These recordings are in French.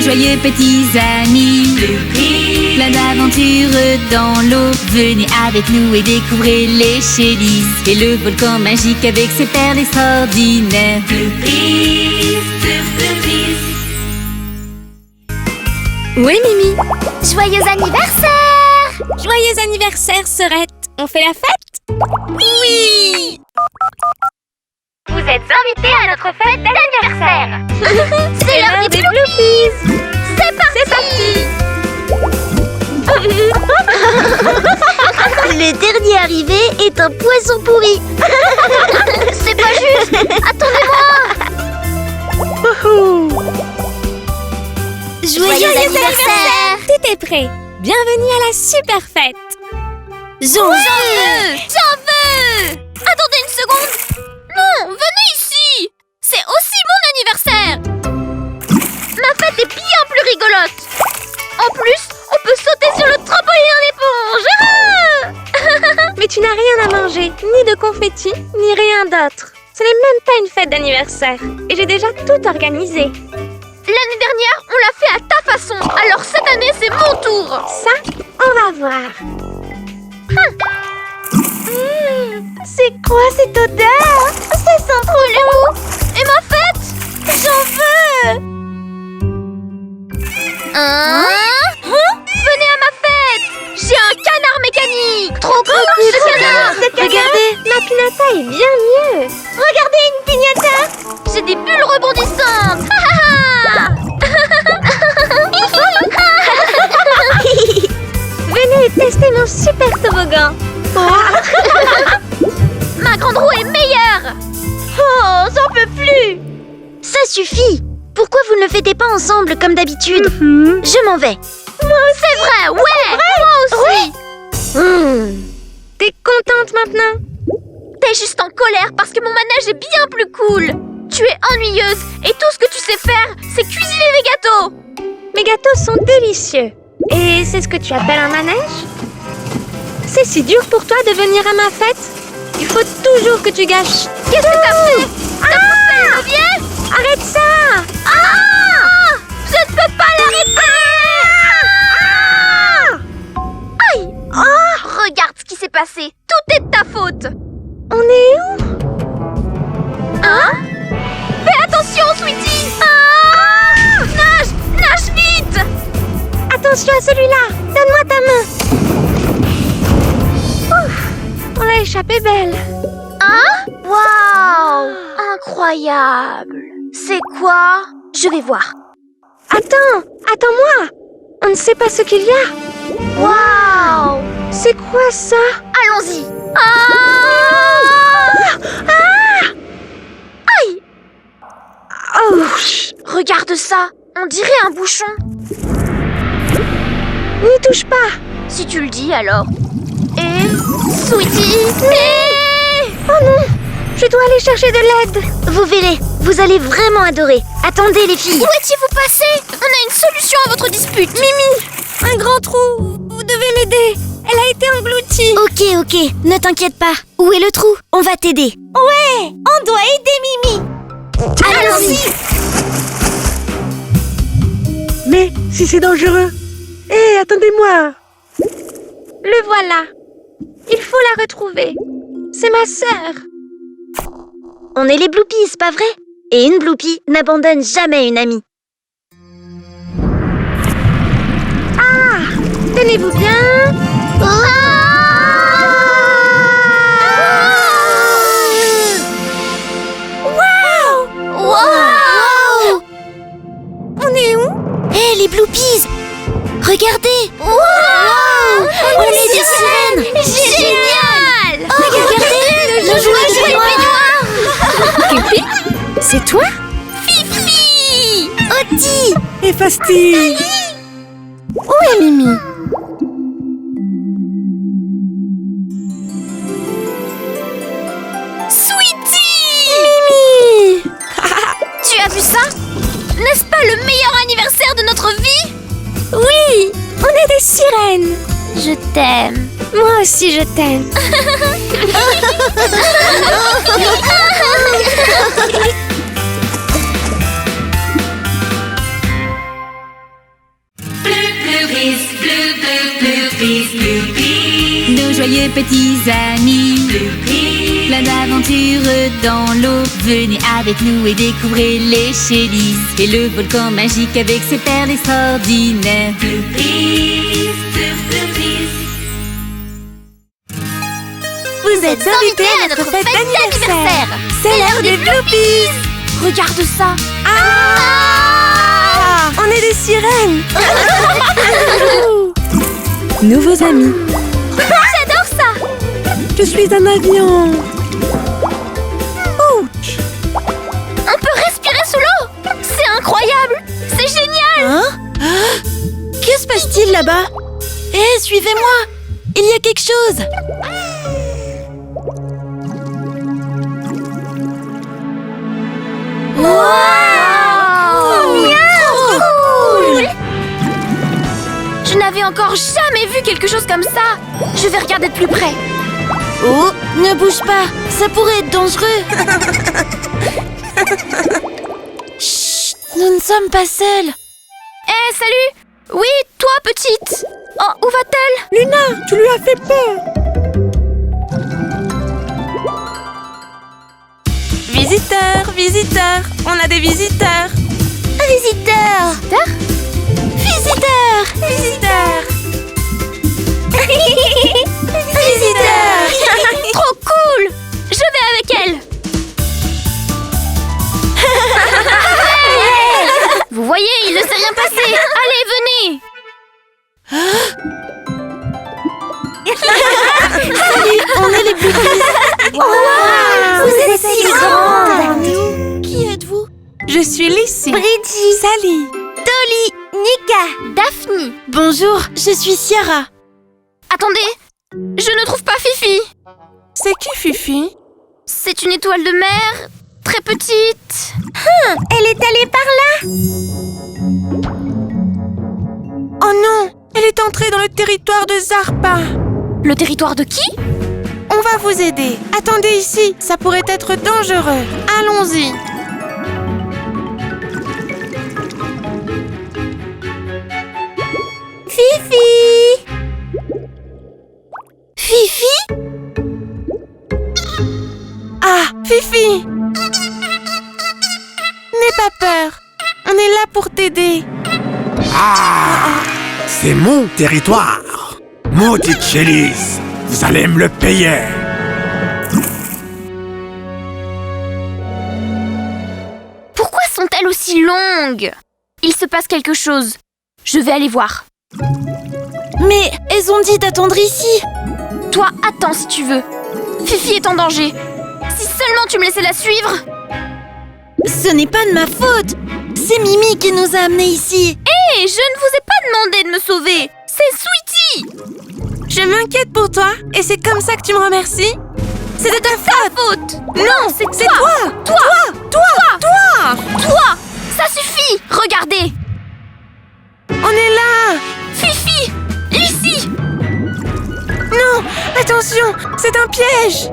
joyeux petits amis. Plein d'aventures dans l'eau. Venez avec nous et découvrez les Shellys et le volcan magique avec ses perles extraordinaires. Oui, Mimi. Joyeux anniversaire! Joyeux anniversaire, Sœurette. On fait la fête? Oui! Vous êtes invités à notre fête d'anniversaire. C'est l'heure des Bloopies. C'est parti! Le dernier arrivé est un poisson pourri. C'est pas juste! Attendez-moi! Joyeux anniversaire! Tout est prêt. Bienvenue à la super fête. J'en veux! J'en veux! Attendez une seconde! Non, venez ici! C'est aussi mon anniversaire! Ma fête est bien plus rigolote! En plus, on peut sauter sur le trampoline en éponge! Mais tu n'as rien à manger, ni de confettis, ni rien d'autre. Ce n'est même pas une fête d'anniversaire. Et j'ai déjà tout organisé. L'année dernière, on l'a fait à ta façon. Alors cette année, c'est mon tour. Ça, on va voir. C'est quoi cette odeur? Ça sent trop bon. Et ma fête? J'en veux. Venez à ma fête. J'ai un canard mécanique. Trop cool, ce canard. Regardez, ma pinata est bien mieux. Regardez une piñata. J'ai des bulles rebondissantes. Venez tester mon super toboggan. Ma grande roue est meilleure. Oh, j'en peux plus! Ça suffit! Pourquoi vous ne le fêtez pas ensemble comme d'habitude? Je m'en vais. C'est vrai, ouais. Moi aussi. T'es contente maintenant? T'es juste en colère parce que mon manège est bien plus cool. Tu es ennuyeuse et tout ce que tu sais faire, c'est cuisiner des gâteaux. Mes gâteaux sont délicieux. Et c'est ce que tu appelles un manège? C'est si dur pour toi de venir à ma fête? Il faut toujours que tu gâches. Qu'est-ce que t'as fait? T'as poussé le levier? Arrête ça! Je ne peux pas l'arrêter. Aïe! Regarde ce qui s'est passé. Tout est de ta faute. On est où? Hein? Fais attention, Sweetie! Nage vite! Attention à celui-là! Donne-moi ta main! Ouf! On a échappé belle! Hein? Waouh! Incroyable! C'est quoi? Je vais voir. Attends-moi! On ne sait pas ce qu'il y a! Waouh! C'est quoi ça? Allons-y! Aïe! Oh! Regarde ça! On dirait un bouchon. N'y touche pas! Si tu le dis, alors. Et... Sweetie! Oh non! Je dois aller chercher de l'aide! Vous verrez, vous allez vraiment adorer. Attendez les filles. Où étiez-vous passé? On a une solution à votre dispute. Mimi! Un grand trou! Vous devez m'aider! Elle a été engloutie! Ok, ne t'inquiète pas. Où est le trou? On va t'aider. Ouais! On doit aider Mimi! Allons-y! Mais si c'est dangereux. Hé, attendez-moi. Le voilà! Il faut la retrouver! C'est ma sœur! On est les Bloopies, pas vrai? Et une Bloopie n'abandonne jamais une amie. Tenez-vous bien! Wow! On est où? Hé, les Bloopies! Regardez! Wow! On est des sirènes! Génial! Regardez! Le jouet de baignoire! Pipi? C'est toi? Fifi! Oti! Et Fasti! Où est Mimi? Sweetie! Mimi! Tu as vu ça? N'est-ce pas le meilleur anniversaire de notre vie? Oui! On est des sirènes! Je t'aime. Moi aussi je t'aime! petits amis. Plein d'aventures dans l'eau. Venez avec nous et découvrez les Shellys et le volcan magique avec ses perles extraordinaires. Vous êtes invités à notre fête d'anniversaire. C'est l'heure des Bloopies. Regarde ça. Ah, on est des sirènes. Nouveaux amis. J'adore ça. Je suis un avion. Ouch. On peut respirer sous l'eau. C'est incroyable. C'est génial. Hein? Que se passe-t-il là-bas? Hé, suivez-moi. Il y a quelque chose. Je n'avais encore jamais vu quelque chose comme ça. Je vais regarder de plus près. Oh, ne bouge pas. Ça pourrait être dangereux. Chut, nous ne sommes pas seuls. Eh, salut. Oui, toi, petite. Oh, où va-t-elle? Luna, tu lui as fait peur. Visiteurs, visiteurs. On a des visiteurs. Visiteurs. Visiteurs. Visiteurs. Visiteurs. Trop cool. Je vais avec elle. Vous voyez, il ne s'est rien passé. Allez, venez. On est les Bloopies. Vous êtes si grandes. Qui êtes-vous? Je suis Lissy. Bridgie. Sally. Dolly. Nika. Daphne. Bonjour, je suis Ciara. Attendez, je ne trouve pas Fifi. C'est qui Fifi? C'est une étoile de mer, très petite. Elle est allée par là. Oh non, elle est entrée dans le territoire de Zarpa. Le territoire de qui? On va vous aider. Attendez ici, ça pourrait être dangereux. Allons-y. Fifi. Fifi? Ah, Fifi! N'aie pas peur. On est là pour t'aider. Ah, c'est mon territoire. Maudite Shellys, vous allez me le payer. Pourquoi sont-elles aussi longues? Il se passe quelque chose. Je vais aller voir. Mais elles ont dit d'attendre ici. Toi, attends si tu veux. Fifi est en danger. Si seulement tu me laissais la suivre. Ce n'est pas de ma faute. C'est Mimi qui nous a amenés ici. Hé, je ne vous ai pas demandé de me sauver. C'est Sweetie. Je m'inquiète pour toi et c'est comme ça que tu me remercies? C'est de ta faute. Non, c'est toi. Toi! Toi. Ça suffit. Regardez. On est là! Fifi. Lissy. Non! Attention! C'est un piège!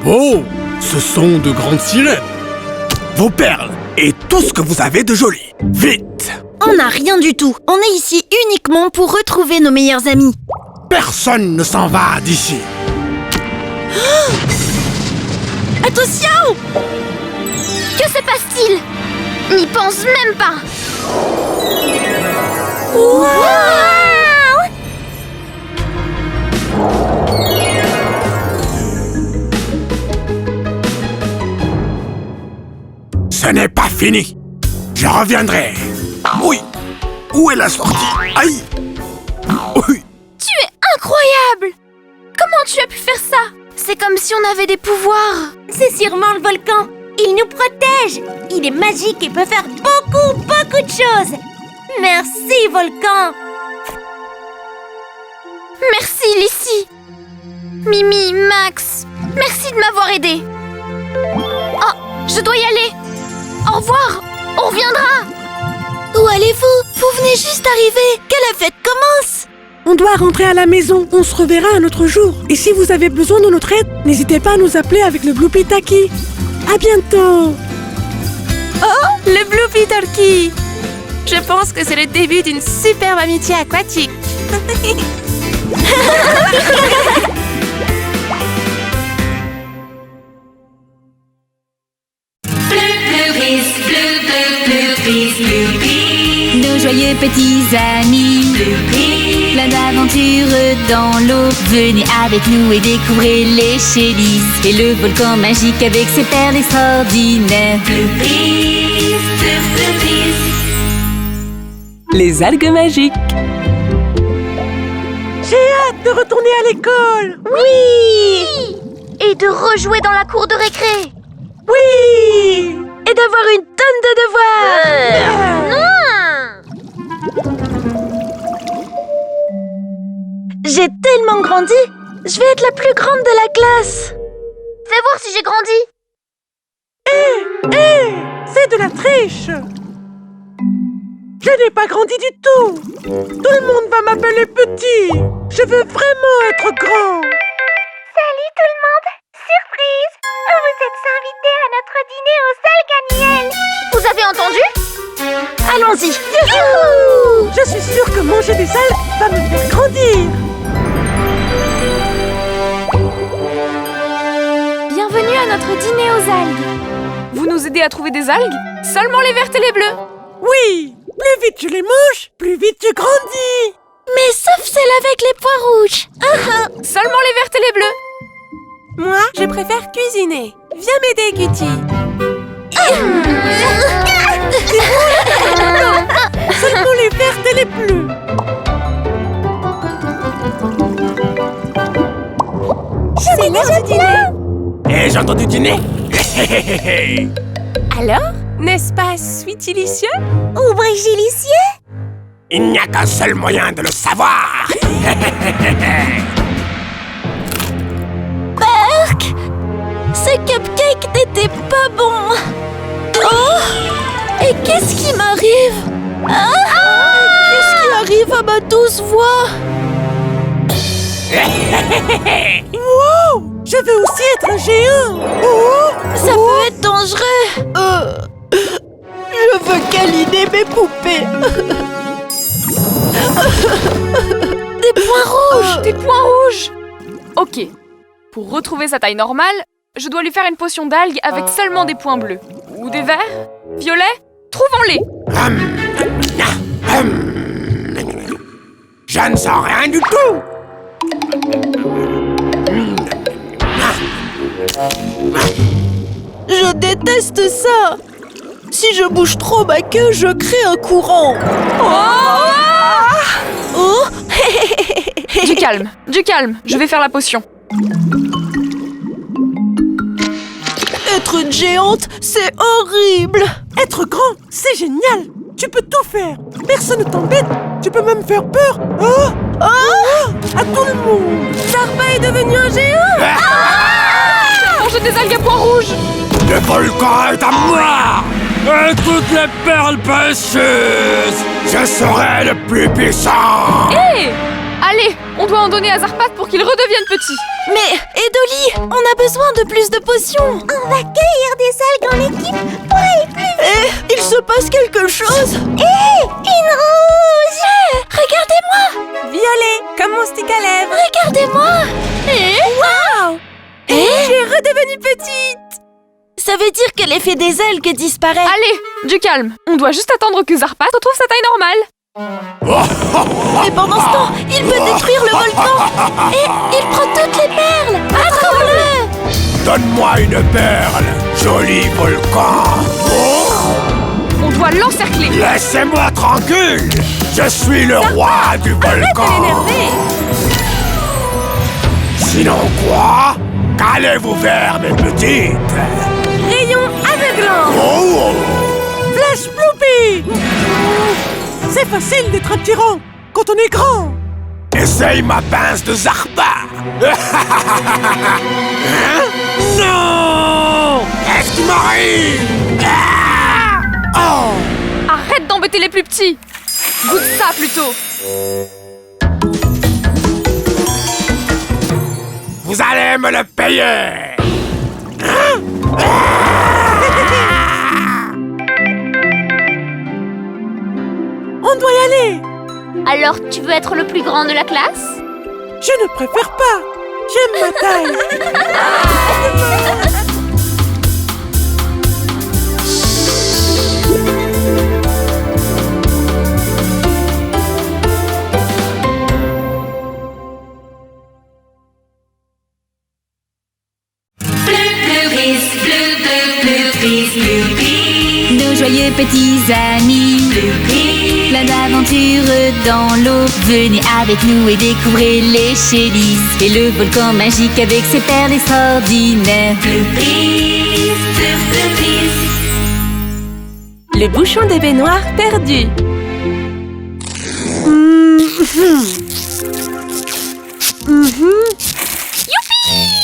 Oh, ce sont de grandes sirènes. Vos perles et tout ce que vous avez de joli. Vite! On n'a rien du tout. On est ici uniquement pour retrouver nos meilleurs amis. Personne ne s'en va d'ici. Attention! Que se passe-t-il? N'y pense même pas. Ce n'est pas fini. Je reviendrai. Oui. Où est la sortie? Aïe. Oui. Tu es incroyable. Comment tu as pu faire ça? C'est comme si on avait des pouvoirs. C'est sûrement le volcan. Il nous protège. Il est magique et peut faire beaucoup de choses. Merci, volcan. Merci, Lissy. Mimi, Max, merci de m'avoir aidé. Oh, je dois y aller. Au revoir, on reviendra. Où allez-vous? Vous venez juste d'arriver. Que la fête commence. On doit rentrer à la maison. On se reverra un autre jour. Et si vous avez besoin de notre aide, n'hésitez pas à nous appeler avec le Bloopy Talkie. À bientôt. Oh, le Bloopy Talkie! Je pense que c'est le début d'une superbe amitié aquatique. Nos joyeux petits amis, plein d'aventures dans l'eau. Venez avec nous et découvrez les Shellys et le volcan magique avec ses perles extraordinaires. Les algues magiques. J'ai hâte de retourner à l'école. Oui! Et de rejouer dans la cour de récré. Oui! Et d'avoir une tonne de devoirs. J'ai tellement grandi. Je vais être la plus grande de la classe. Fais voir si j'ai grandi. C'est de la triche. Je n'ai pas grandi du tout. Tout le monde va m'appeler petit. Je veux vraiment être grand. Salut tout le monde! Surprise! Vous êtes invités à notre dîner aux algues annuelles! Vous avez entendu? Allons-y. Youhou! Je suis sûre que manger des algues va me faire grandir. Bienvenue à notre dîner aux algues! Vous nous aidez à trouver des algues? Seulement les vertes et les bleues. Oui, plus vite je les mange, plus vite je grandis. Mais sauf celle avec les pois rouges! Seulement les vertes et les bleues. Moi, je préfère cuisiner. Viens m'aider, Cutie. Seulement les vertes et les bleues. C'est l'heure du dîner. Et j'ai entendu dîner. Alors, n'est-ce pas sweetilicieux? Ou brigilicieux? Il n'y a qu'un seul moyen de le savoir. Ce cupcake n'était pas bon! Oh! Et qu'est-ce qui m'arrive? Qu'est-ce qui arrive à ma douce voix? Wow, je veux aussi être un géant. Ça peut être dangereux! Je veux câliner mes poupées. Des points rouges! Des points rouges. Ok. Pour retrouver sa taille normale, je dois lui faire une potion d'algues avec seulement des points bleus. Ou des verts? Violets? Trouvons-les! Je ne sens rien du tout. Je déteste ça! Si je bouge trop ma queue, je crée un courant. Oh! Du calme, je vais faire la potion. Être une géante, c'est horrible! Être grand, c'est génial. Tu peux tout faire. Personne ne t'embête. Tu peux même faire peur. À tout le monde. Zarpa est devenu un géant! J'ai mangé des algues à pois rouges! Le volcan est à moi. Et toutes les perles précieuses. Je serai le plus puissant. Hé! Allez, on doit en donner à Zarpat pour qu'il redevienne petit. Mais, Edoli, on a besoin de plus de potions! On va cueillir des algues en équipe pour aller plus vite! Il se passe quelque chose! Une rouge! Regardez-moi! Violet, comme mon stick à lèvres! Regardez-moi! Waouh! J'ai redevenu petite! Ça veut dire que l'effet des algues disparaît. Allez, du calme. On doit juste attendre que Zarpat retrouve sa taille normale. Et pendant ce temps, il peut détruire le volcan! Et il prend toutes les perles! Attrape-le! Donne-moi une perle, joli volcan. On doit l'encercler. Laissez-moi tranquille. Je suis le roi du volcan. Sinon quoi? Qu'allez-vous vers mes petites? Rayon aveuglant. Oh! Flash Bloopy. C'est facile d'être un tyran quand on est grand. Essaye ma pince de Zarpa. Hein? Non! Qu'est-ce qui m'arrive? Oh! Arrête d'embêter les plus petits. Goûte ça plutôt. Vous allez me le payer. On doit y aller. Alors, tu veux être le plus grand de la classe? Je ne préfère pas. J'aime ma taille. Nos joyeux petits amis, plein d'aventures dans l'eau. Venez avec nous et découvrez les Shellys et le volcan magique avec ses perles extraordinaires. Le bouchon des baignoires perdu.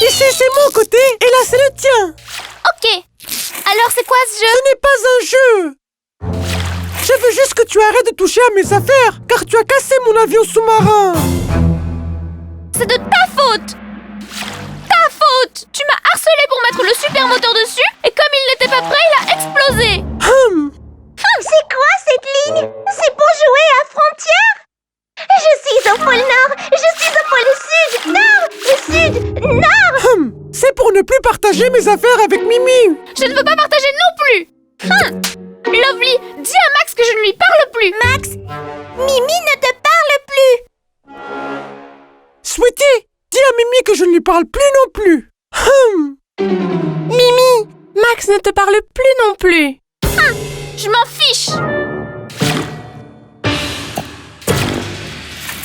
Ici, c'est mon côté et là, c'est le tien. Ok. Alors, c'est quoi ce jeu? Ce n'est pas un jeu. Je veux juste que tu arrêtes de toucher à mes affaires, car tu as cassé mon avion sous-marin. C'est de ta faute! Ta faute! Tu m'as harcelé pour mettre le super moteur dessus, et comme il n'était pas prêt, il a explosé! C'est quoi cette ligne? C'est pour jouer à frontière? Je suis au pôle Nord, je suis au pôle Sud. Nord, le Sud, Nord. C'est pour ne plus partager mes affaires avec Mimi. Je ne veux pas partager non plus! Lovely, dis à Max que je ne lui parle plus! Max, Mimi ne te parle plus. Sweetie, dis à Mimi que je ne lui parle plus non plus. Mimi, Max ne te parle plus non plus. Je m'en fiche!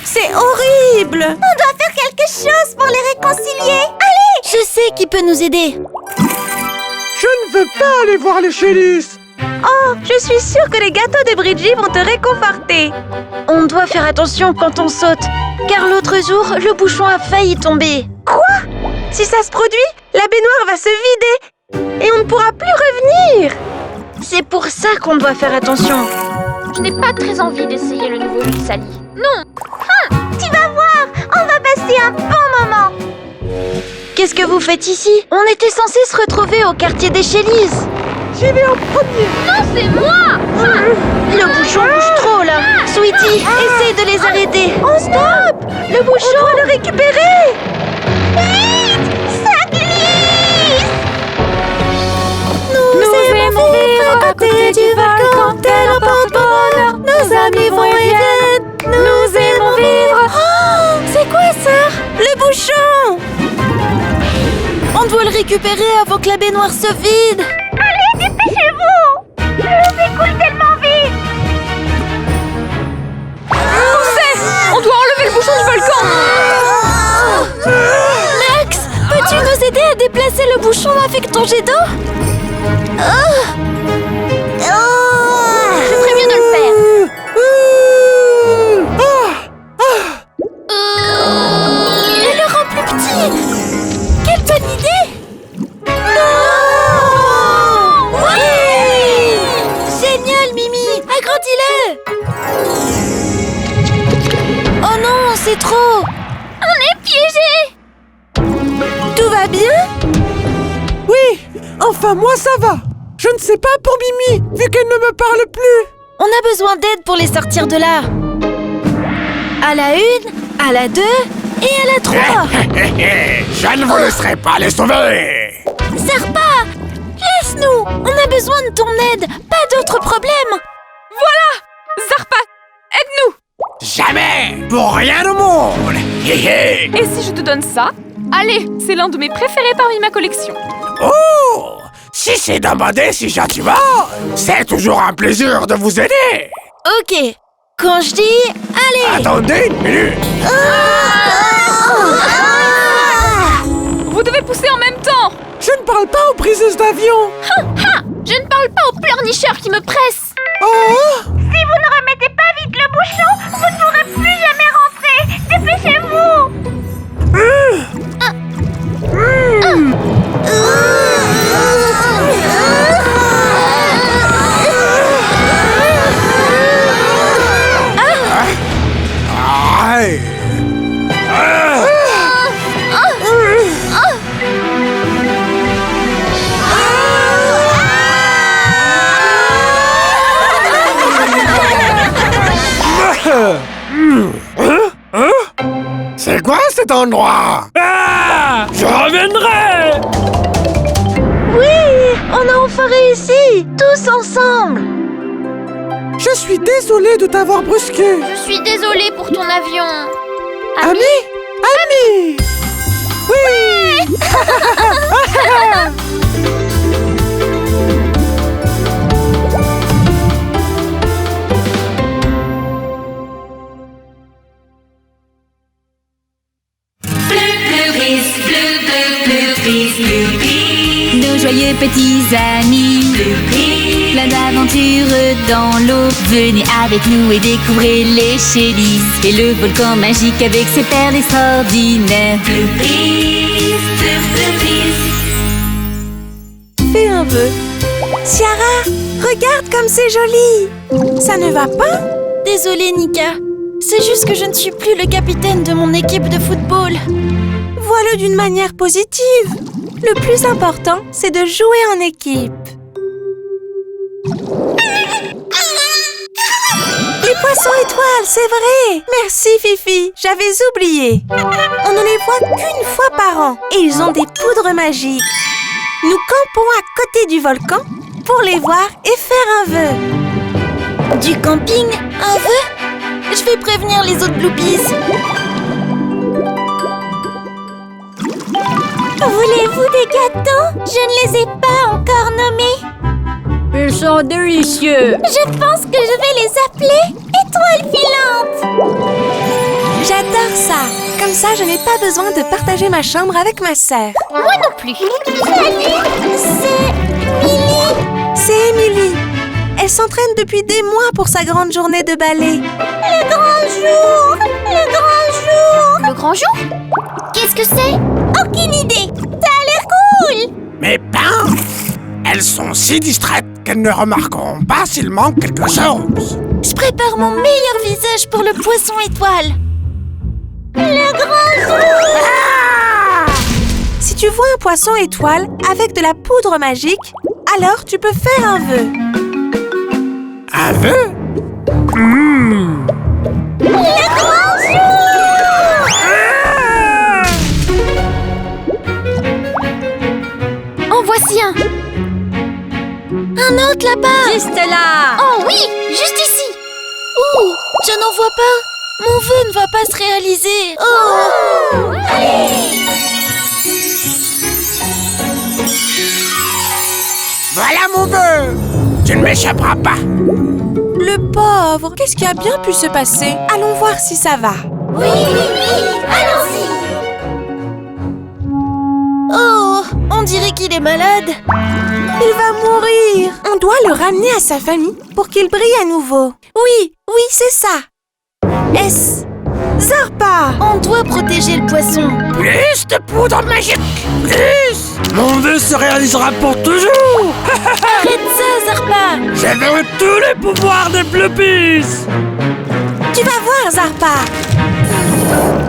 C'est horrible. On doit faire quelque chose pour les réconcilier. Allez, je sais qui peut nous aider. Je ne veux pas aller voir les Shellys. Oh, je suis sûre que les gâteaux de Bridgie vont te réconforter. On doit faire attention quand on saute, car l'autre jour, le bouchon a failli tomber. Quoi? Si ça se produit, la baignoire va se vider et on ne pourra plus revenir. C'est pour ça qu'on doit faire attention. Je n'ai pas très envie d'essayer le nouveau jeu de Sally. Non! Tu vas voir, on va passer un bon moment. Qu'est-ce que vous faites ici? On était censé se retrouver au quartier des Shellys. J'y vais en premier. Non, c'est moi! Le bouchon bouge trop là. Sweetie, essaye de les arrêter. Oh stop! Le bouchon, on doit le récupérer. Vite, ça glisse. Nous aimons vivre à côté du volcan, tel un porte-bonheur. Nos amis vont et viennent. Nous aimons vivre. Oh, c'est quoi ça? Le bouchon. On doit le récupérer avant que la baignoire se vide. Allez, dépêchez-vous. L'eau s'écoule tellement vite. On doit enlever le bouchon du volcan! Max, peux-tu nous aider à déplacer le bouchon avec ton jet d'eau? Je ferais mieux de le faire. Il le rend plus petit. Quelle bonne idée! Non! Oui! Génial, Mimi! Agrandis-le! Oh non, c'est trop! On est piégés! Tout va bien? Oui, enfin moi ça va. Je ne sais pas pour Mimi, vu qu'elle ne me parle plus. On a besoin d'aide pour les sortir de là. À la 1, à la 2 et à la 3. Je ne vous laisserai pas les sauver. Zarpa! Laisse-nous! On a besoin de ton aide, pas d'autres problèmes. Zarpa, aide-nous! Jamais, pour rien au monde. Hé hé. Et si je te donne ça? Allez, c'est l'un de mes préférés parmi ma collection. Oh, si c'est demander si gentiment, c'est toujours un plaisir de vous aider. Ok, quand je dis allez! Attendez une minute. Vous devez pousser en même temps! Je ne parle pas aux briseuses d'avion. Je ne parle pas aux pleurnicheurs qui me pressent! Oh, Si vous ne remettez pas vite le bouchon, vous ne pourrez plus jamais rentrer. Dépêchez-vous! Aïe. quoi cet endroit? Ah! Je reviendrai! Oui, on a enfin réussi, tous ensemble. Je suis désolé de t'avoir brusqué. Je suis désolée pour ton avion. Ami? Ami! Oui! Nos joyeux petits amis, plein d'aventures dans l'eau. Venez avec nous et découvrez les Shellys et le volcan magique avec ses perles extraordinaires. Fais un vœu. Ciara, regarde comme c'est joli. Ça ne va pas? Désolée, Nika. C'est juste que je ne suis plus le capitaine de mon équipe de football. Vois-le d'une manière positive. Le plus important, c'est de jouer en équipe. Les poissons étoiles, c'est vrai! Merci, Fifi, j'avais oublié. On ne les voit qu'une fois par an et ils ont des poudres magiques. Nous campons à côté du volcan pour les voir et faire un vœu. Du camping? Un vœu? Je vais prévenir les autres Bloopies. Voulez-vous des gâteaux? Je ne les ai pas encore nommés. Ils sont délicieux. Je pense que je vais les appeler étoiles filantes. J'adore ça. Comme ça, je n'ai pas besoin de partager ma chambre avec ma sœur. Moi non plus. Salut, c'est Millie. C'est Émilie. Elle s'entraîne depuis des mois pour sa grande journée de ballet. Le grand jour. Le grand jour. Le grand jour? Qu'est-ce que c'est? Aucune idée. Ça a l'air cool. Mais ben, elles sont si distraites qu'elles ne remarqueront pas s'il manque quelque chose. Je prépare mon meilleur visage pour le poisson étoile. Le grand jour. Si tu vois un poisson étoile avec de la poudre magique, alors tu peux faire un vœu. Un vœu? Le grand jour. En voici un. Un autre là-bas. Juste là. Oh oui, juste ici. Ouh, je n'en vois pas. Mon vœu ne va pas se réaliser. Oh. Voilà mon vœu! Tu ne m'échapperas pas! Le pauvre, qu'est-ce qui a bien pu se passer? Allons voir si ça va. Oui, allons-y. Oh, on dirait qu'il est malade. Il va mourir. On doit le ramener à sa famille pour qu'il brille à nouveau. Oui, c'est ça. Zarpa! On doit protéger le poisson. Plus de poudre magique! Plus! Mon vœu se réalisera pour toujours! Arrête ça, Zarpa. Je veux tous les pouvoirs des Bloopies! Tu vas voir, Zarpa.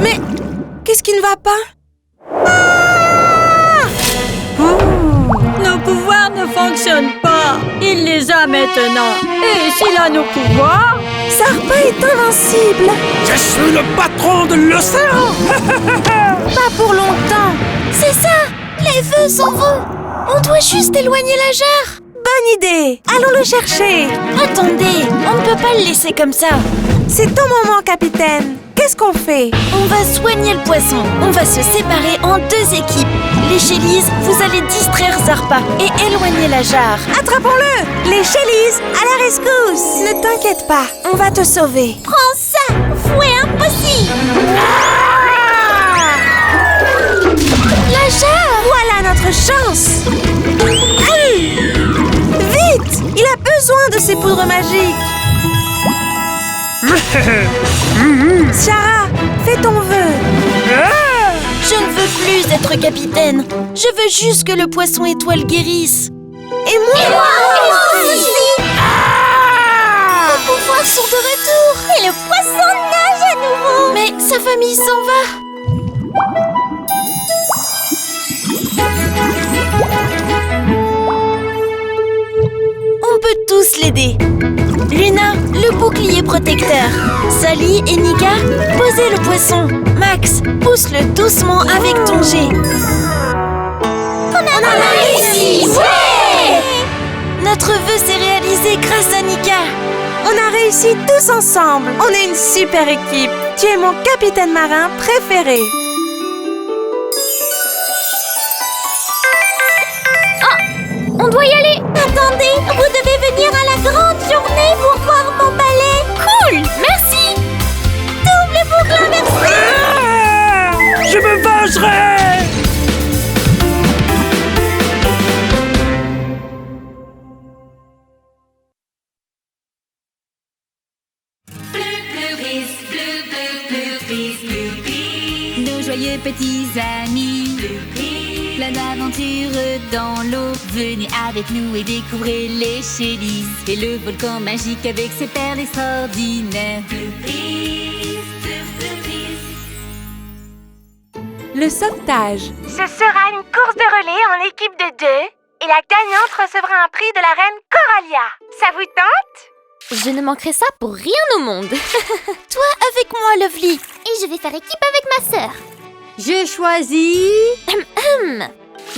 Mais qu'est-ce qui ne va pas? Nos pouvoirs ne fonctionnent pas. Il les a maintenant. Et s'il a nos pouvoirs, Zarpa est invincible. Je suis le patron de l'océan! Pas pour longtemps. C'est ça. Les vœux sont vœux. On doit juste éloigner la jarre. Bonne idée. Allons le chercher. Attendez, on ne peut pas le laisser comme ça. C'est ton moment, capitaine. Qu'est-ce qu'on fait? On va soigner le poisson. On va se séparer en 2 équipes. Les Shellys, vous allez distraire Zarpa et éloigner la jarre. Attrapons-le! Les Shellys, à la rescousse! Ne t'inquiète pas, on va te sauver. Prends ça, fouet impossible. La jarre! Voilà notre chance! Vite! Il a besoin de ses poudres magiques! Ciara, fais ton vœu! Je ne veux plus être capitaine. Je veux juste que le poisson étoile guérisse. Et moi aussi. Nos pouvoirs sont de retour. Et le poisson nage à nouveau. Mais sa famille s'en va. On peut tous l'aider. Luna, le bouclier protecteur. Sally et Nika, posez le poisson. Max, pousse-le doucement avec ton jet. On a réussi! Ouais! Notre vœu s'est réalisé grâce à Nika. On a réussi tous ensemble. On est une super équipe. Tu es mon capitaine marin préféré. On doit y aller. Attendez, vous devez venir à la grande journée pour voir mon ballet. Cool, merci. Double boucle inversée. Je me vengerai! Nos joyeux petits amis, plein d'aventures dans l'eau. Venez avec nous et découvrez les Shellys et le volcan magique avec ses perles extraordinaires. Le sauvetage. Ce sera une course de relais en équipe de 2 et la gagnante recevra un prix de la reine Coralia. Ça vous tente? Je ne manquerai ça pour rien au monde. Toi avec moi, Lovely. Et je vais faire équipe avec ma sœur. Je choisis...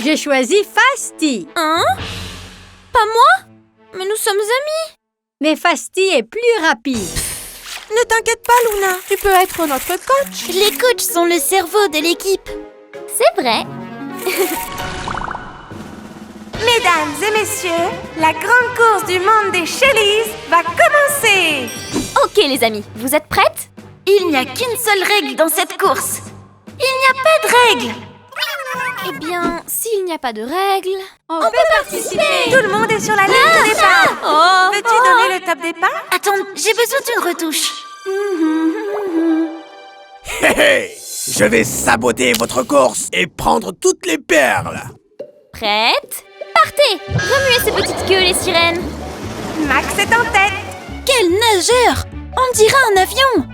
Je choisis Fasti. Hein? Pas moi? Mais nous sommes amis. Mais Fasti est plus rapide. Ne t'inquiète pas, Luna. Tu peux être notre coach. Les coachs sont le cerveau de l'équipe. C'est vrai. Mesdames et messieurs, la grande course du monde des Shellys va commencer. Ok les amis, vous êtes prêtes? Il n'y a qu'une seule règle dans cette course. Il n'y a pas de règle. Eh bien, s'il n'y a pas de règles... On peut participer. Tout le monde est sur la ligne de départ. Oh, Veux-tu donner le top départ? Attends, j'ai besoin d'une retouche. Hé hé! Je vais saboter votre course et prendre toutes les perles. Prête? Partez! Remuez ces petites queues, les sirènes. Max est en tête. Quel nageur! On dirait un avion.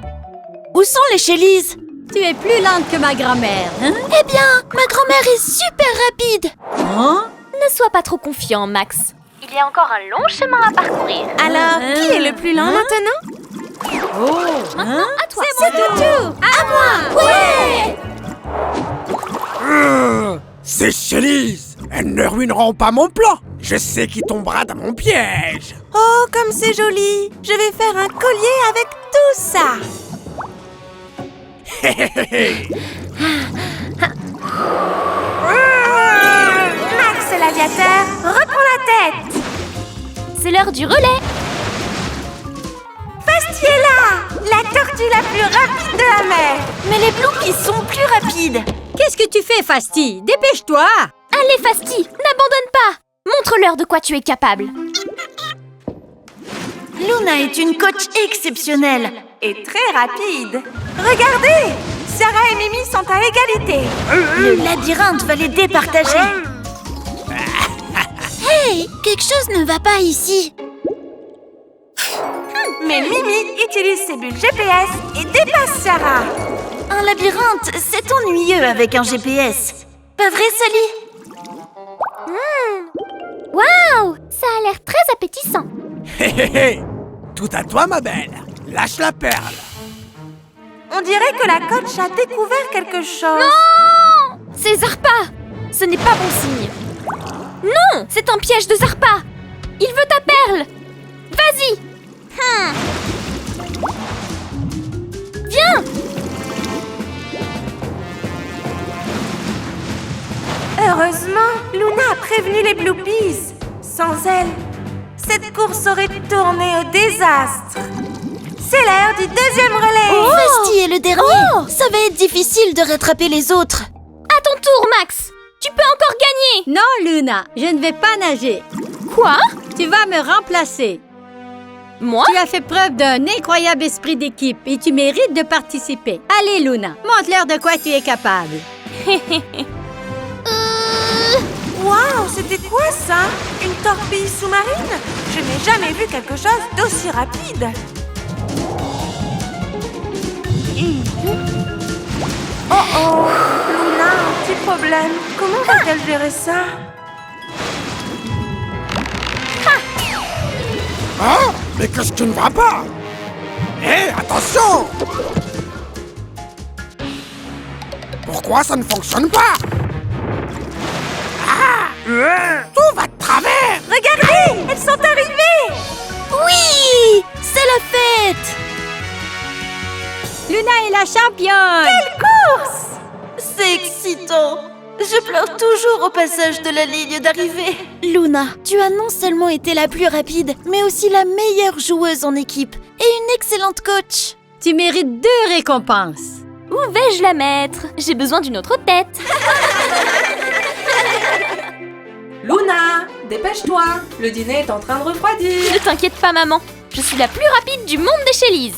Où sont les Shellys? Tu es plus lente que ma grand-mère, hein? Eh bien, ma grand-mère est super rapide. Hein? Ne sois pas trop confiant, Max. Il y a encore un long chemin à parcourir. Alors, qui est le plus lent maintenant? Oh! Maintenant, à toi. C'est Toutou. À moi. Ouais. Ces Shellys, elles ne ruineront pas mon plan. Je sais qui tombera dans mon piège. Oh, comme c'est joli. Je vais faire un collier avec tout ça. Max l'aviateur, reprends la tête. C'est l'heure du relais. Fasti est là, la tortue la plus rapide de la mer. Mais les Bloopies sont plus rapides. Qu'est-ce que tu fais, Fasti? Dépêche-toi! Allez, Fasti, n'abandonne pas. Montre-leur de quoi tu es capable. Luna est une coach exceptionnelle. Et très rapide. Regardez, Sarah et Mimi sont à égalité. Le labyrinthe va les départager. Hey, quelque chose ne va pas ici. Mais Mimi utilise ses bulles GPS et dépasse Sarah. Un labyrinthe, c'est ennuyeux avec un GPS. Pas vrai, Sally? Waouh, ça a l'air très appétissant. Hé hé hé! Tout à toi, ma belle. Lâche la perle. On dirait que la coach a découvert quelque chose. Non! C'est Zarpa. Ce n'est pas bon signe. Non, c'est un piège de Zarpa. Il veut ta perle. Vas-y. Viens. Heureusement, Luna a prévenu les Bloopies. Sans elle, cette course aurait tourné au désastre. C'est l'heure du deuxième relais. Fasti est le dernier. Ça va être difficile de rattraper les autres. À ton tour, Max. Tu peux encore gagner. Non, Luna, je ne vais pas nager. Quoi? Tu vas me remplacer. Moi? Tu as fait preuve d'un incroyable esprit d'équipe et tu mérites de participer. Allez, Luna, montre-leur de quoi tu es capable. Waouh, c'était quoi ça? Une torpille sous-marine? Je n'ai jamais vu quelque chose d'aussi rapide. Oh, Luna a un petit problème. Comment va-t-elle gérer ça? Hein? Mais qu'est-ce qui ne va pas? Hé, attention! Pourquoi ça ne fonctionne pas? Ah! Tout va de travers! Regardez, elles sont arrivées! Oui! C'est la fête! Luna est la championne! Course! C'est excitant! Je pleure toujours au passage de la ligne d'arrivée. Luna, tu as non seulement été la plus rapide, mais aussi la meilleure joueuse en équipe et une excellente coach. Tu mérites 2 récompenses. Où vais-je la mettre? J'ai besoin d'une autre tête. Luna, dépêche-toi! Le dîner est en train de refroidir! Ne t'inquiète pas, maman. Je suis la plus rapide du monde des Shellys.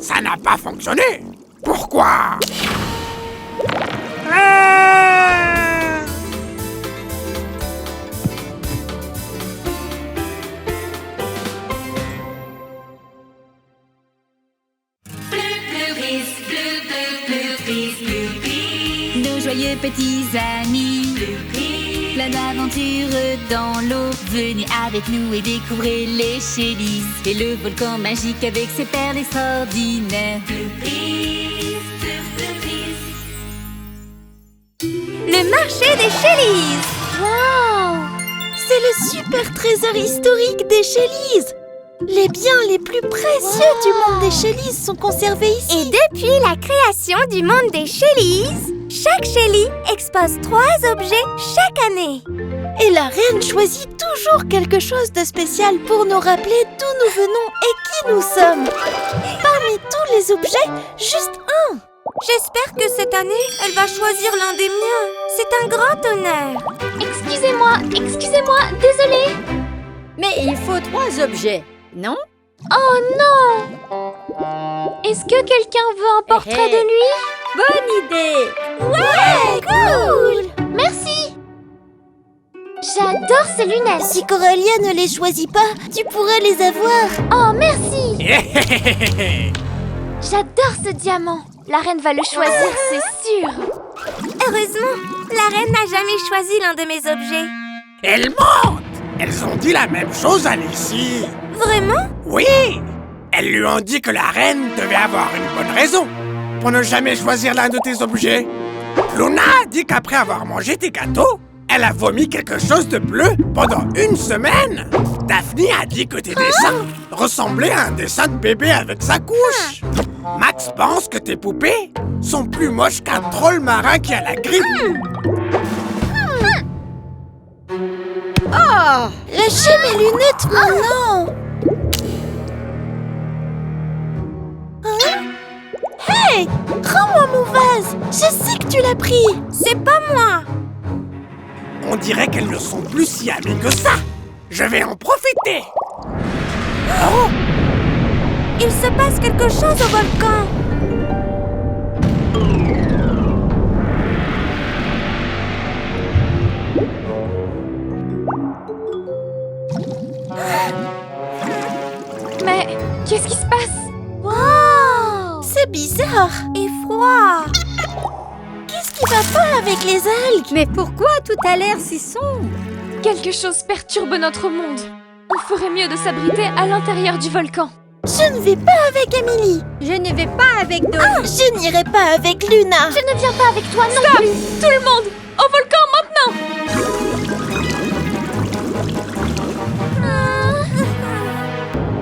Ça n'a pas fonctionné! Pourquoi? Nos joyeux petits amis, plein d'aventures dans l'eau. Venez avec nous et découvrez les Shellys et le volcan magique avec ses perles extraordinaires. Le marché des Shellys! Wow! C'est le super trésor historique des Shellys. Les biens les plus précieux du monde des Shellys sont conservés ici. Et depuis la création du monde des Shellys, chaque Shelly expose 3 objets chaque année. Et la reine choisit toujours quelque chose de spécial pour nous rappeler d'où nous venons et qui nous sommes. Parmi tous les objets, juste un. J'espère que cette année, elle va choisir l'un des miens. C'est un grand honneur. Excusez-moi, désolée. Mais il faut 3 objets, non? Oh non! Est-ce que quelqu'un veut un portrait de lui? Bonne idée! Ouais, cool! Merci! J'adore ces lunettes! Si Coralia ne les choisit pas, tu pourrais les avoir. Oh, merci! J'adore ce diamant! La reine va le choisir, c'est sûr! Heureusement, la reine n'a jamais choisi l'un de mes objets. Elles mentent! Elles ont dit la même chose à Lissy. Vraiment? Oui! Elles lui ont dit que la reine devait avoir une bonne raison pour ne jamais choisir l'un de tes objets. Luna a dit qu'après avoir mangé tes gâteaux, elle a vomi quelque chose de bleu pendant 1 semaine. Daphne a dit que tes dessins ressemblaient à un dessin de bébé avec sa couche. Max pense que tes poupées sont plus moches qu'un troll marin qui a la grippe. Oh! Lâchez mes lunettes maintenant! Hein? Hey! Rends-moi mon vase! Je sais que tu l'as pris! C'est pas moi! On dirait qu'elles ne sont plus si amies que ça. Je vais en profiter. Oh! Il se passe quelque chose au volcan! Mais qu'est-ce qui se passe? Wow! C'est bizarre! Et froid! Qu'est-ce qui va pas avec les algues? Mais pourquoi tout a l'air si sombre? Quelque chose perturbe notre monde. On ferait mieux de s'abriter à l'intérieur du volcan. Je ne vais pas avec Amélie! Je ne vais pas avec Dory. Je n'irai pas avec Luna! Je ne viens pas avec toi non plus! Tout le monde, au volcan maintenant!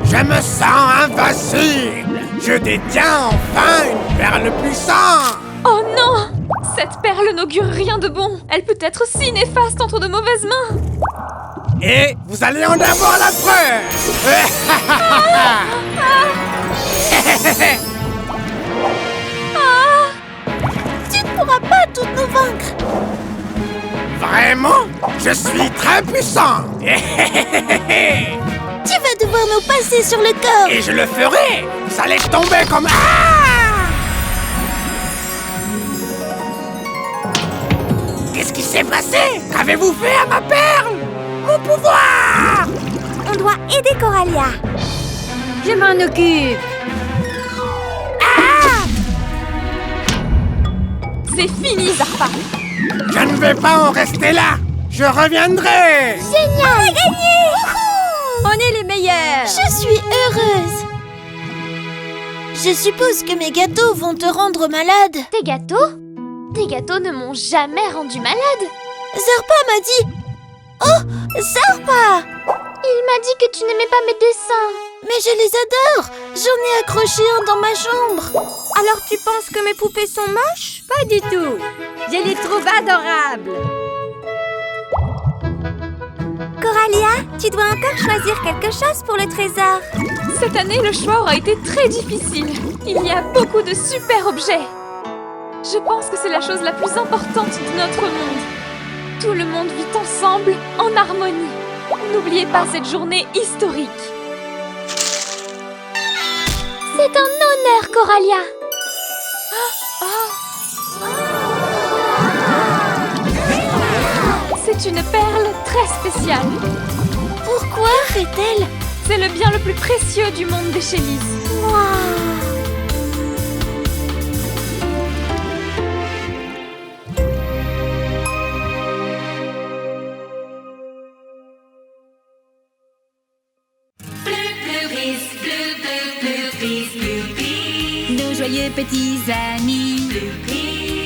Je me sens invincible. Je détiens enfin une perle puissante. Oh non! Cette perle n'augure rien de bon. Elle peut être si néfaste entre de mauvaises mains. Et vous allez en avoir la preuve. Tu ne pourras pas toutes nous vaincre! Vraiment? Je suis très puissant. Tu vas devoir nous passer sur le corps! Et je le ferai. Vous allez tomber comme... Ah! Qu'est-ce qui s'est passé? Qu'avez-vous fait à ma perle? Mon pouvoir! On doit aider Coralia. Je m'en occupe. C'est fini, Zarpa. Je ne vais pas en rester là. Je reviendrai. Génial! On a gagné! On est les meilleurs! Je suis heureuse. Je suppose que mes gâteaux vont te rendre malade. Tes gâteaux? Tes gâteaux ne m'ont jamais rendu malade. Zarpa m'a dit... Oh, Zarpa! Il m'a dit que tu n'aimais pas mes dessins. Mais je les adore. J'en ai accroché un dans ma chambre. Alors tu penses que mes poupées sont moches? Pas du tout! Je les trouve adorables! Coralia, tu dois encore choisir quelque chose pour le trésor. Cette année, le choix aura été très difficile. Il y a beaucoup de super objets. Je pense que c'est la chose la plus importante de notre monde. Tout le monde vit ensemble, en harmonie. N'oubliez pas cette journée historique. C'est un honneur, Coralia. C'est une perle très spéciale. Pourquoi fait-elle? C'est le bien le plus précieux du monde des Chélises. Nos joyeux petits amis,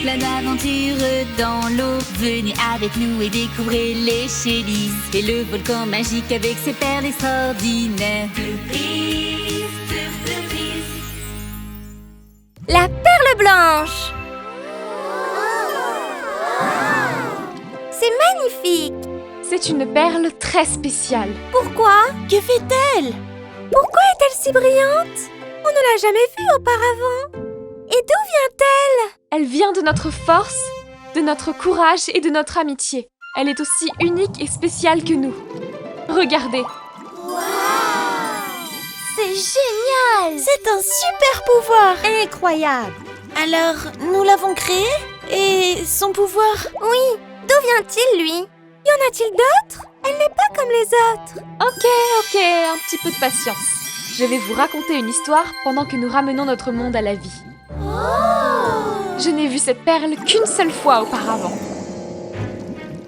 plein d'aventures dans l'eau. Venez avec nous et découvrez les Chélises et le volcan magique avec ses perles extraordinaires. La perle blanche. C'est magnifique. C'est une perle très spéciale. Pourquoi? Que fait-elle? Pourquoi est-elle si brillante? On ne l'a jamais vue auparavant. Et d'où vient-elle? Elle vient de notre force, de notre courage et de notre amitié. Elle est aussi unique et spéciale que nous. Regardez. C'est génial. C'est un super pouvoir. Incroyable! Alors, nous l'avons créé? Et son pouvoir? Oui, d'où vient-il, lui? Y en a-t-il d'autres? Elle n'est pas comme les autres. Ok, un petit peu de patience. Je vais vous raconter une histoire pendant que nous ramenons notre monde à la vie. Je n'ai vu cette perle qu'une seule fois auparavant.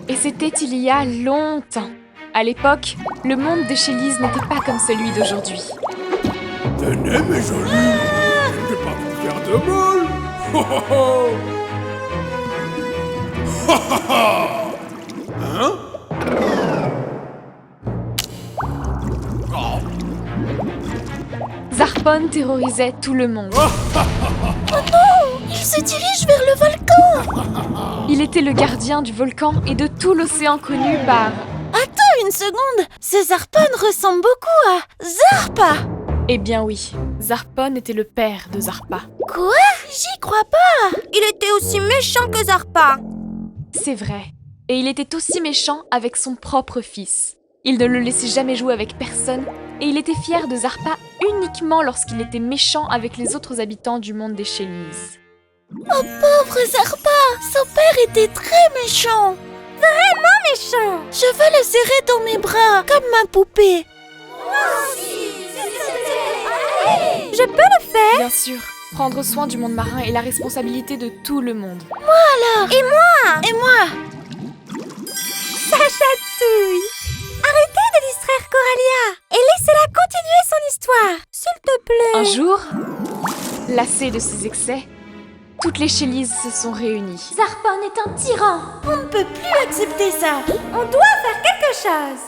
Et c'était il y a longtemps. À l'époque, le monde des Chélises n'était pas comme celui d'aujourd'hui. Tenez, mes jolis, je ne vais pas vous faire de mal. Ho, ho, ho. Ha, ha, ha. Hein? Zarpon terrorisait tout le monde. Il se dirige vers le volcan. Il était le gardien du volcan et de tout l'océan connu par... Attends une seconde. Ce Zarpon ressemble beaucoup à Zarpa. Eh bien oui, Zarpon était le père de Zarpa. Quoi? J'y crois pas. Il était aussi méchant que Zarpa. C'est vrai. Et il était aussi méchant avec son propre fils. Il ne le laissait jamais jouer avec personne et il était fier de Zarpa uniquement lorsqu'il était méchant avec les autres habitants du monde des Chélises. Oh pauvre Zarpa. Son père était très méchant. Vraiment méchant. Je veux le serrer dans mes bras comme ma poupée. Je peux le faire. Bien sûr, prendre soin du monde marin est la responsabilité de tout le monde. Et moi? Et moi? Ça chatouille. Arrêtez de distraire Coralia et laissez-la continuer son histoire, s'il te plaît. Un jour, lassés de ses excès, toutes les Chélises se sont réunies. Zarpon est un tyran. On ne peut plus accepter ça. On doit faire quelque chose.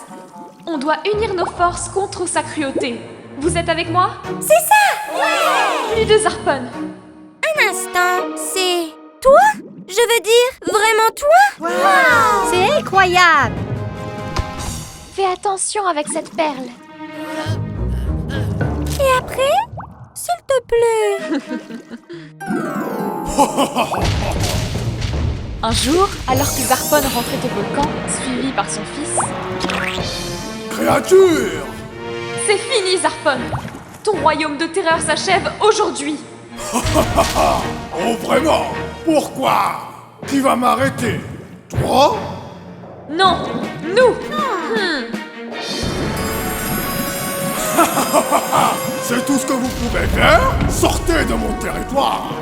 On doit unir nos forces contre sa cruauté. Vous êtes avec moi? C'est ça. Plus de Zarpon. Un instant, c'est toi? Je veux dire, vraiment toi? C'est incroyable! Fais attention avec cette perle. Et après? S'il te plaît. Un jour, alors que Zarpon rentrait au volcan, suivi par son fils... Créature! C'est fini, Zarpon! Ton royaume de terreur s'achève aujourd'hui! Oh, vraiment? Pourquoi? Qui va m'arrêter? Toi? Non! Nous! C'est tout ce que vous pouvez faire? Sortez de mon territoire!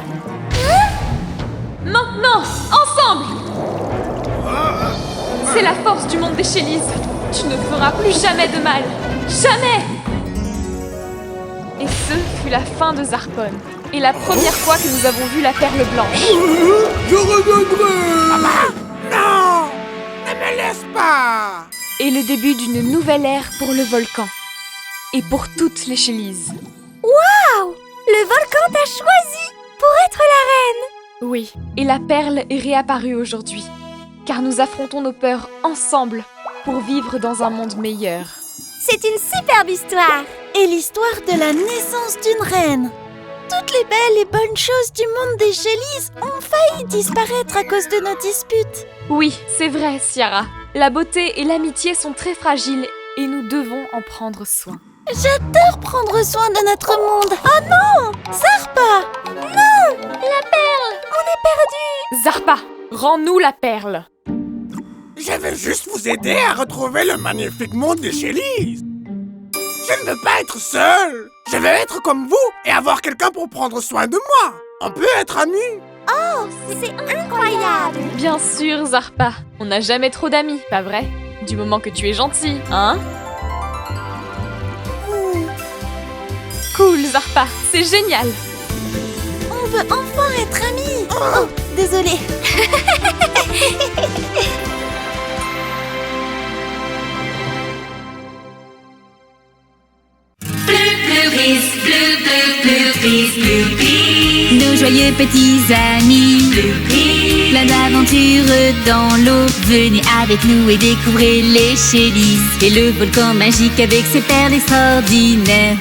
Maintenant! Ensemble! C'est la force du monde des Chélises! Tu ne feras plus jamais de mal! Jamais! Et ce fut la fin de Zarpon, et la première fois que nous avons vu la perle blanche. Je reviendrai. Non! Ne me laisse pas! Et le début d'une nouvelle ère pour le volcan. Et pour toutes les Chélises. Waouh! Le volcan t'a choisi pour être la reine. Oui, et la perle est réapparue aujourd'hui. Car nous affrontons nos peurs ensemble pour vivre dans un monde meilleur. C'est une superbe histoire. Et l'histoire de la naissance d'une reine. Toutes les belles et bonnes choses du monde des Chélises ont failli disparaître à cause de nos disputes. Oui, c'est vrai, Ciara. La beauté et l'amitié sont très fragiles et nous devons en prendre soin. J'adore prendre soin de notre monde. Oh non! Zarpa! Non! La perle! On est perdu! Zarpa, rends-nous la perle. Je veux juste vous aider à retrouver le magnifique monde des Chélises. Je ne veux pas être seul. Je veux être comme vous et avoir quelqu'un pour prendre soin de moi. On peut être amis. Oh, c'est incroyable! Bien sûr, Zarpa. On n'a jamais trop d'amis, pas vrai? Du moment que tu es gentil, hein? Cool, Zarpa, c'est génial. On veut enfin être amis. Oh, désolée. Nos joyeux petits amis, plein d'aventures dans l'eau. Venez avec nous et découvrez les Chélises et le volcan magique avec ses perles extraordinaires.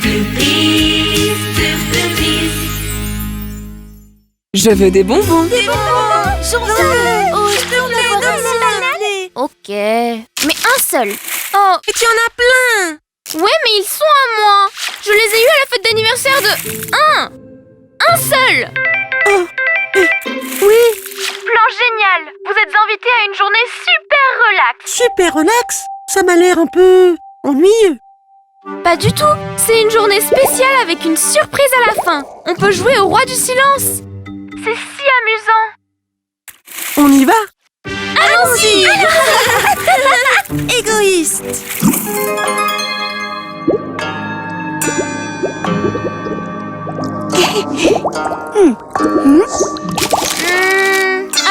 Je veux des bonbons. Des bonbons! J'en veux! Oh, je peux en avoir un, s'il te plaît. Ok. Mais un seul. Oh, Et tu en as plein! ouais, mais ils sont à moi. Je les ai eus à la fête d'anniversaire de... Un seul. Oui, Plan génial. Vous êtes invités à une journée super relax. super relax. Ça m'a l'air un peu ennuyeux. Pas du tout. C'est une journée spéciale avec une surprise à la fin. On peut jouer au roi du silence. C'est si amusant. On y va? Allons-y. Égoïste.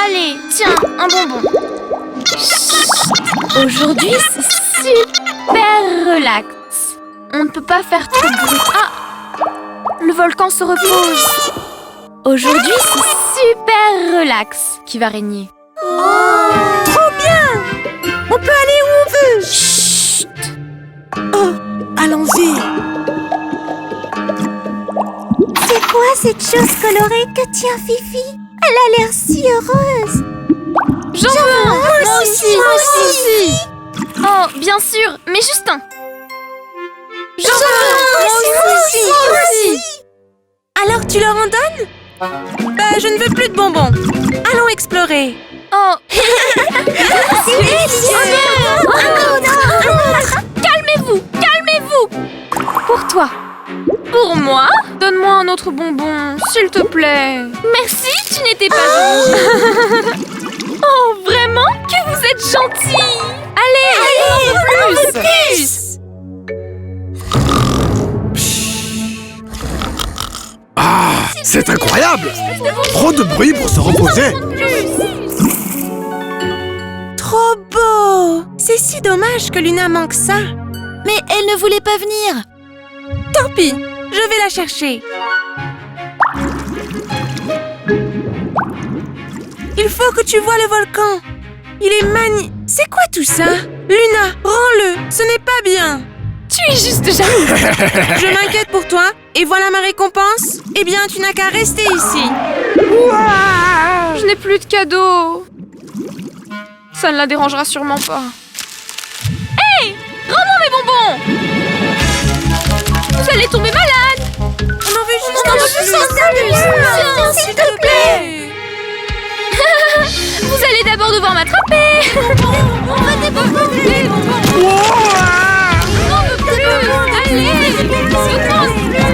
Allez, tiens, un bonbon. Chut. Aujourd'hui, c'est super relax. On ne peut pas faire trop de bruit. Ah, le volcan se repose. Aujourd'hui, c'est super relax qui va régner. Trop bien! On peut aller où on veut. Chut. Oh, allons-y. C'est quoi cette chose colorée que tient Fifi? Elle a l'air si heureuse. J'en veux un. Moi aussi. Oh, bien sûr, mais juste un. J'en veux. Moi aussi. Alors tu leur en donnes? Bah, je ne veux plus de bonbons. Allons explorer. Oh, C'est délicieux. calmez-vous, calmez-vous. Pour toi. Pour moi? Donne-moi un autre bonbon, s'il te plaît. Merci, tu n'étais pas Oh, vraiment? Que vous êtes gentil. Allez, plus. Ah, c'est incroyable! Trop de bruit pour se reposer. Trop beau! C'est si dommage que Luna manque ça. Mais elle ne voulait pas venir. Tant pis, je vais la chercher. Il faut que tu vois le volcan. Il est C'est quoi tout ça? Luna, rends-le, ce n'est pas bien. Tu es juste jaloux. Je m'inquiète pour toi, et voilà ma récompense. Eh bien, tu n'as qu'à rester ici. Je n'ai plus de cadeaux. Ça ne la dérangera sûrement pas. Hey! Rends-moi mes bonbons! Vous allez tomber malade! On en veut juste un plus. S'il te plaît. Vous allez d'abord devoir m'attraper. On veut des bonbons. J'en veux plus. Allez, S'il te plaît.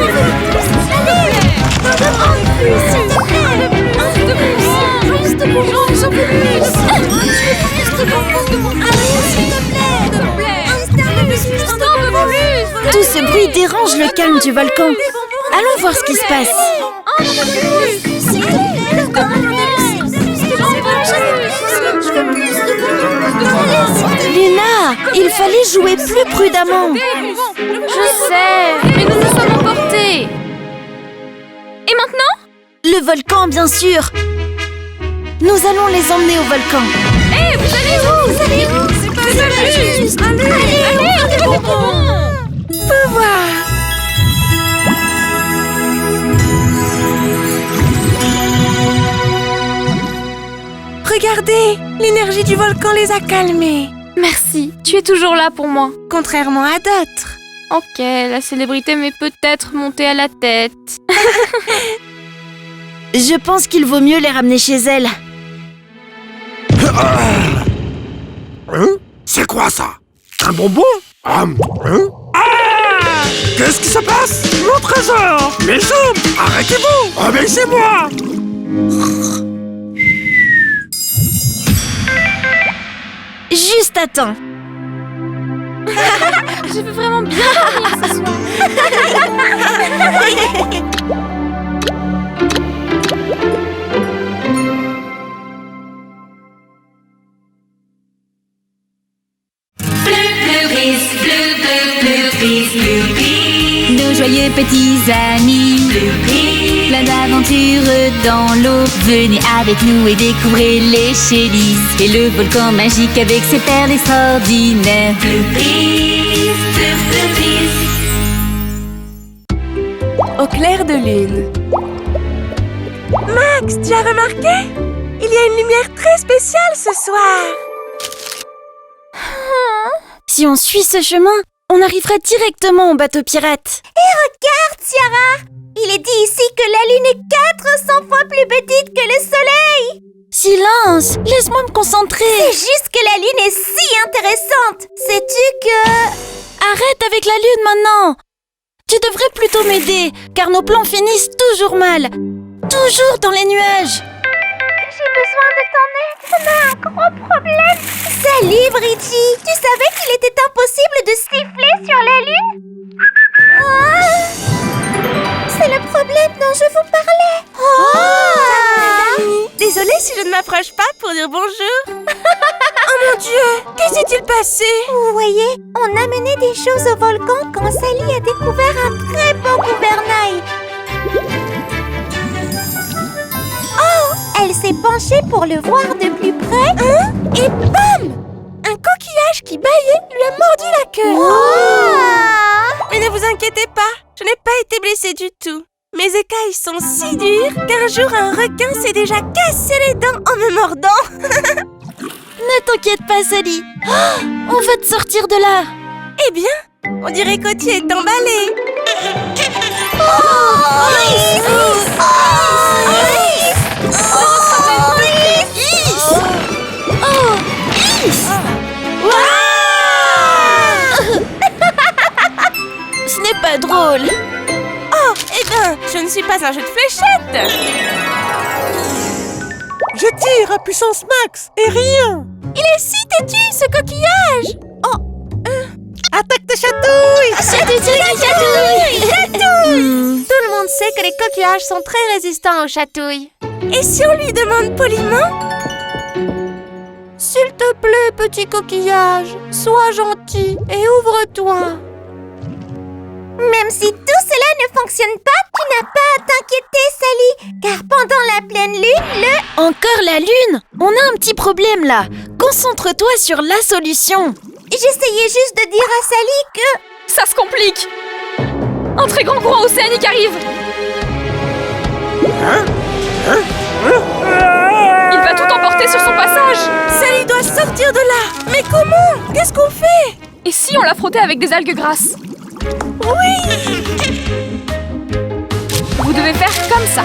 Tout ce bruit dérange le calme du volcan. Allons voir ce qui se passe. Luna, il fallait jouer plus prudemment. Je sais, mais nous nous sommes emportés. Et maintenant? Le volcan, bien sûr. Nous allons les emmener au volcan. Hé, vous allez où? C'est pas juste. Allez, des bonbons. Faut voir. Regardez, l'énergie du volcan les a calmés. Merci, tu es toujours là pour moi. Contrairement à d'autres. Ok, la célébrité m'est peut-être montée à la tête. Je pense qu'il vaut mieux les ramener chez elle. C'est quoi ça? Un bonbon? Qu'est-ce qui se passe? Mon trésor! Mes jambes! Arrêtez-vous! Obéissez-moi! Juste à temps. Je veux vraiment bien dormir ce soir. Nos joyeux petits amis, plein d'aventures dans l'eau. Venez avec nous et découvrez les Shellys et le volcan magique avec ses perles extraordinaires. Au clair de lune. Max, tu as remarqué? Il y a une lumière très spéciale ce soir. Si on suit ce chemin, on arrivera directement au bateau pirate. Regarde, Ciara! Il est dit ici que la Lune est 400 fois plus petite que le Soleil! Silence! Laisse-moi me concentrer. C'est juste que la Lune est si intéressante! Sais-tu que... Arrête avec la lune maintenant. Tu devrais plutôt m'aider, car nos plans finissent toujours mal. Toujours dans les nuages. J'ai besoin de ton aide, on a un gros problème! Salut, Bridgie! Tu savais qu'il était impossible de siffler sur la Lune? C'est le problème dont je vous parlais! Désolée si je ne m'approche pas pour dire bonjour. Oh mon Dieu, que s'est-il passé? Vous voyez, on amenait des choses au volcan quand Sally a découvert un très beau gouvernail. Oh! Elle s'est penchée pour le voir de plus près. Et bam! Un coquillage qui bâillait lui a mordu la queue. Mais ne vous inquiétez pas, je n'ai pas été blessée du tout. Mes écailles sont si dures qu'un jour un requin s'est déjà cassé les dents en me mordant. Ne t'inquiète pas, Sally. On va te sortir de là. Eh bien, on dirait qu'Oti est emballé. Ce n'est pas drôle. Oh, eh bien, je ne suis pas un jeu de fléchettes. Je tire à puissance max et rien. Il est si têtu, ce coquillage. Attaque de chatouille. Tout le monde sait que les coquillages sont très résistants aux chatouilles. Et si on lui demande poliment? S'il te plaît, petit coquillage, sois gentil et ouvre-toi. Même si tout cela ne fonctionne pas, tu n'as pas à t'inquiéter, Sally, car pendant la pleine lune, Encore la lune? On a un petit problème là. Concentre-toi sur la solution. j'essayais juste de dire à Sally que... Ça se complique. Un très grand courant océanique arrive. Il va tout emporter sur son passage. Sally doit sortir de là. Mais comment? Qu'est-ce qu'on fait? Et si on la frottait avec des algues grasses? Oui. Vous devez faire comme ça.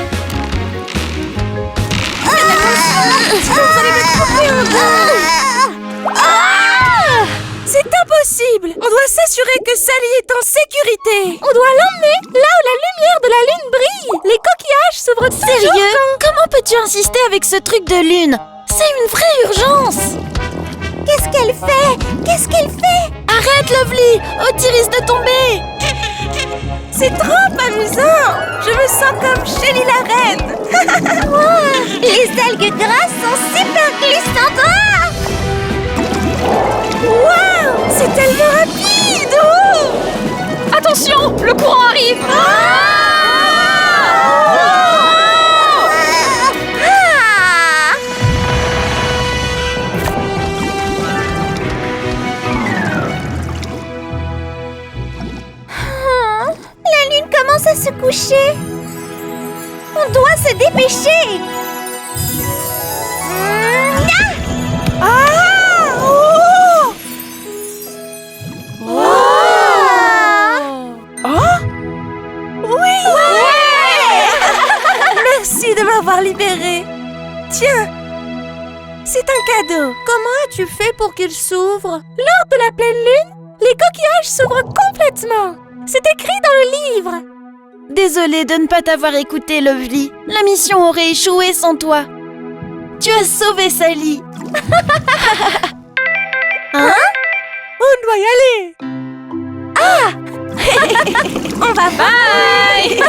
C'est impossible. On doit s'assurer que Sally est en sécurité. On doit l'emmener là où la lumière de la lune brille. Les coquillages s'ouvrent toujours. Sérieux? Comment peux-tu insister avec ce truc de lune? C'est une vraie urgence. Qu'est-ce qu'elle fait? Qu'est-ce qu'elle fait? Arrête, Lovely! Oti risque de tomber! C'est trop amusant! Je me sens comme Shelly la reine! Les algues grasses sont super glissantes. Waouh! C'est tellement rapide! Attention, le courant arrive. La lune commence à se coucher. On doit se dépêcher. Merci de m'avoir libérée. Tiens, c'est un cadeau. Comment as-tu fait pour qu'il s'ouvre? Lors de la pleine lune, les coquillages s'ouvrent complètement. C'est écrit dans le livre. Désolée de ne pas t'avoir écouté, Lovely. La mission aurait échoué sans toi. Tu as sauvé Sally. Hein? On doit y aller. On va bye.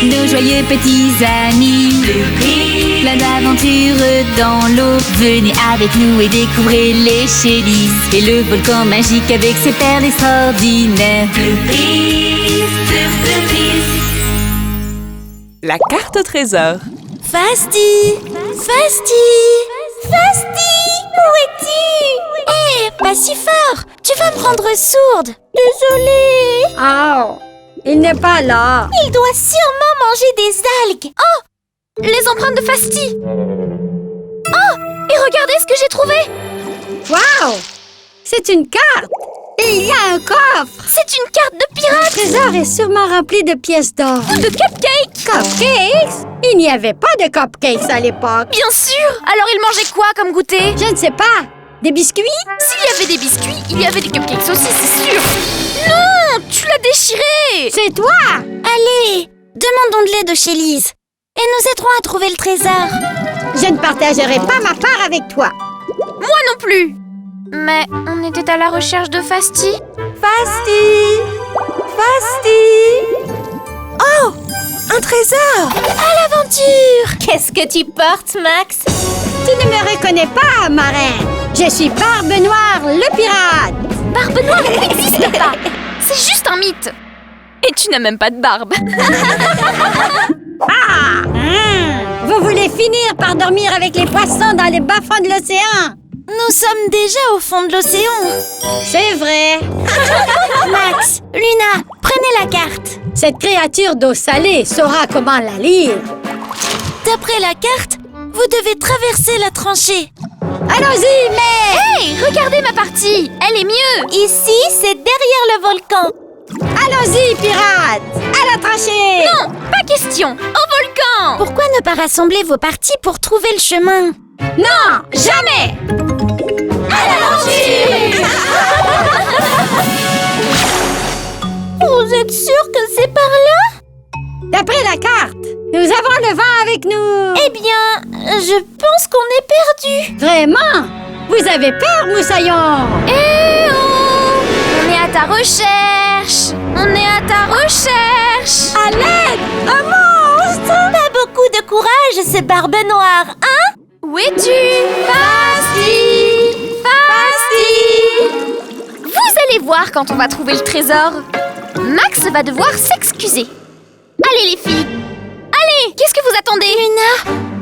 Nos joyeux petits amis, plein d'aventures dans l'eau. Venez avec nous et découvrez les Shellys et le volcan magique avec ses perles extraordinaires. La carte au trésor. Fasti! Fasti! Fasti, où es-tu? Hé, pas si fort! Tu vas me rendre sourde! Désolée. Oh, il n'est pas là. Il doit sûrement manger des algues. Les empreintes de Fasti. Oh, et regardez ce que j'ai trouvé. Wow! C'est une carte. Et il y a un coffre. C'est une carte de Le pirate. trésor est sûrement rempli de pièces d'or. De cupcakes. Cupcakes? Il n'y avait pas de cupcakes à l'époque. Bien sûr. Alors il mangeait quoi comme goûter? Je ne sais pas. Des biscuits? S'il y avait des biscuits, il y avait des cupcakes aussi, c'est sûr. Non, tu l'as déchiré. C'est toi! Allez, demandons de l'aide aux Shellys et nous aiderons à trouver le trésor. Je ne partagerai pas ma part avec toi. Moi non plus. Mais on était à la recherche de Fasti. Fasti! Oh! Un trésor! À l'aventure! Qu'est-ce que tu portes, Max? Tu ne me reconnais pas, marin. Je suis Barbe Noire, le pirate. Barbe Noire n'existe pas. C'est juste un mythe. Et tu n'as même pas de barbe. Vous voulez finir par dormir avec les poissons dans les bas-fonds de l'océan? Nous sommes déjà au fond de l'océan. C'est vrai. Max, Luna, prenez la carte. Cette créature d'eau salée saura comment la lire. D'après la carte, vous devez traverser la tranchée. Allons-y, mais... Hey, regardez ma partie. Elle est mieux. Ici, c'est derrière le volcan. Allons-y, pirates! À la tranchée! Non, pas question. Au volcan. Pourquoi ne pas rassembler vos parties pour trouver le chemin? Non, jamais! À l'aventure. Vous êtes sûr que c'est par là? D'après la carte, nous avons le vent avec nous. Eh bien, je pense qu'on est perdu. Vraiment? Vous avez peur, Moussaillon? Eh oh, on est à ta recherche. On est à ta recherche. À l'aide! Un monstre! Pas beaucoup de courage, ce Barbe Noire, hein? Où es-tu? Fasti! Fasti! Vous allez voir quand on va trouver le trésor. Max va devoir s'excuser. Allez les filles. Allez, qu'est-ce que vous attendez? Luna,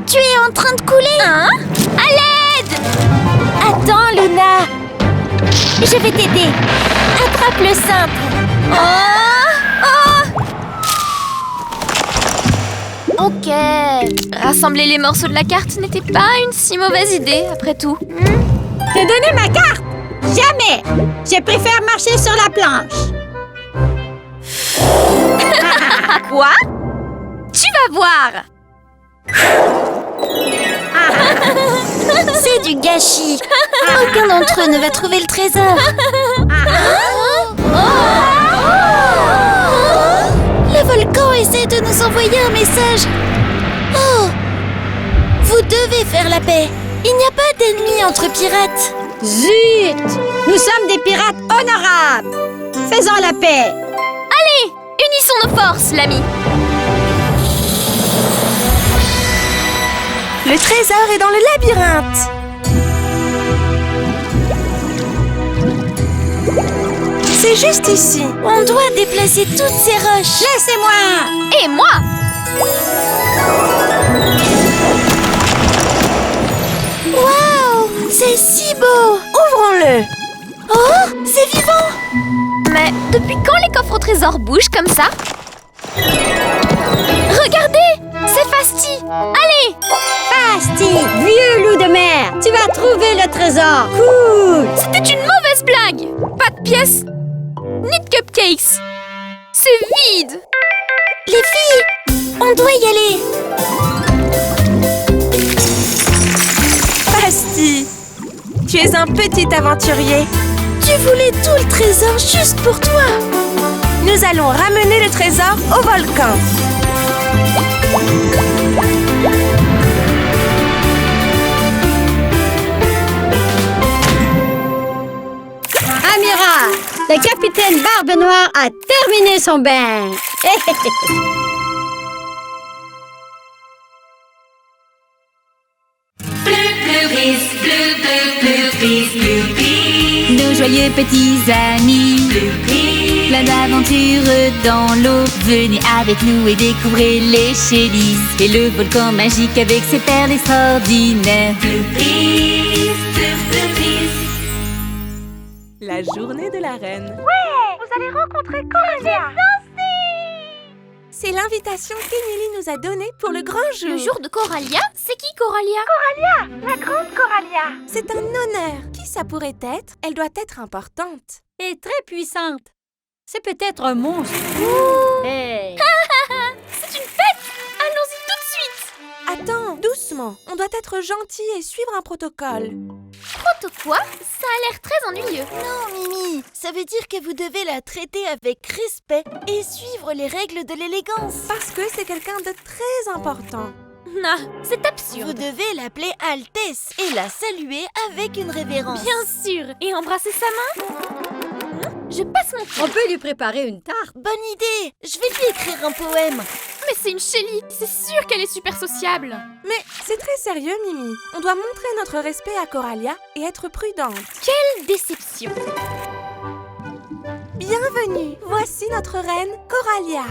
tu es en train de couler. Hein? À l'aide! Attends, Luna. Je vais t'aider. Attrape le cintre. Ok. Rassembler les morceaux de la carte n'était pas une si mauvaise idée, après tout. Te donner ma carte? Jamais! Je préfère marcher sur la planche. Quoi? Tu vas voir! C'est du gâchis. Aucun d'entre eux ne va trouver le trésor. Le volcan essaie de nous envoyer un message. Oh! Vous devez faire la paix. Il n'y a pas d'ennemis entre pirates. Zut! Nous sommes des pirates honorables. Faisons la paix. Allez, unissons nos forces, l'ami. Le trésor est dans le labyrinthe. C'est juste ici. On doit déplacer toutes ces roches. Laissez-moi. Et moi! Waouh! C'est si beau! Ouvrons-le. Oh! C'est vivant! Mais depuis quand les coffres au trésor bougent comme ça? Regardez! C'est Fasti! Allez! Fasti, vieux loup de mer, tu vas trouver le trésor. Cool. C'était une mauvaise blague! Pas de pièces, ni de cupcakes! C'est vide! Les filles! On doit y aller! Fasti, tu es un petit aventurier. Tu voulais tout le trésor juste pour toi! Nous allons ramener le trésor au volcan. Amiral, le capitaine Barbe Noire a terminé son bain. Nos joyeux petits amis, plein d'aventures dans l'eau. Venez avec nous et découvrez les Shellys et le volcan magique avec ses perles extraordinaires. La journée de la reine. Vous allez rencontrer Coralia. C'est l'invitation qu'Emily nous a donnée pour le grand jour. Le jour de Coralia? C'est qui Coralia? La grande Coralia. C'est un honneur. Qui ça pourrait être? Elle doit être importante. Et très puissante. C'est peut-être un monstre. Hey. C'est une fête! Allons-y tout de suite! Attends, doucement. On doit être gentil et suivre un protocole. Proto quoi? Ça a l'air très ennuyeux. Non, Mimi, ça veut dire que vous devez la traiter avec respect et suivre les règles de l'élégance. Parce que c'est quelqu'un de très important. Non, c'est Vous absurde. devez l'appeler Altesse et la saluer avec une révérence. Bien sûr. Et embrasser sa main? Je passe mon tour. On peut lui préparer une tarte. Bonne idée! Je vais lui écrire un poème. Mais c'est une Shelly. C'est sûr qu'elle est super sociable. Mais c'est très sérieux, Mimi. On doit montrer notre respect à Coralia et être prudente. Quelle déception. Bienvenue. Voici notre reine, Coralia.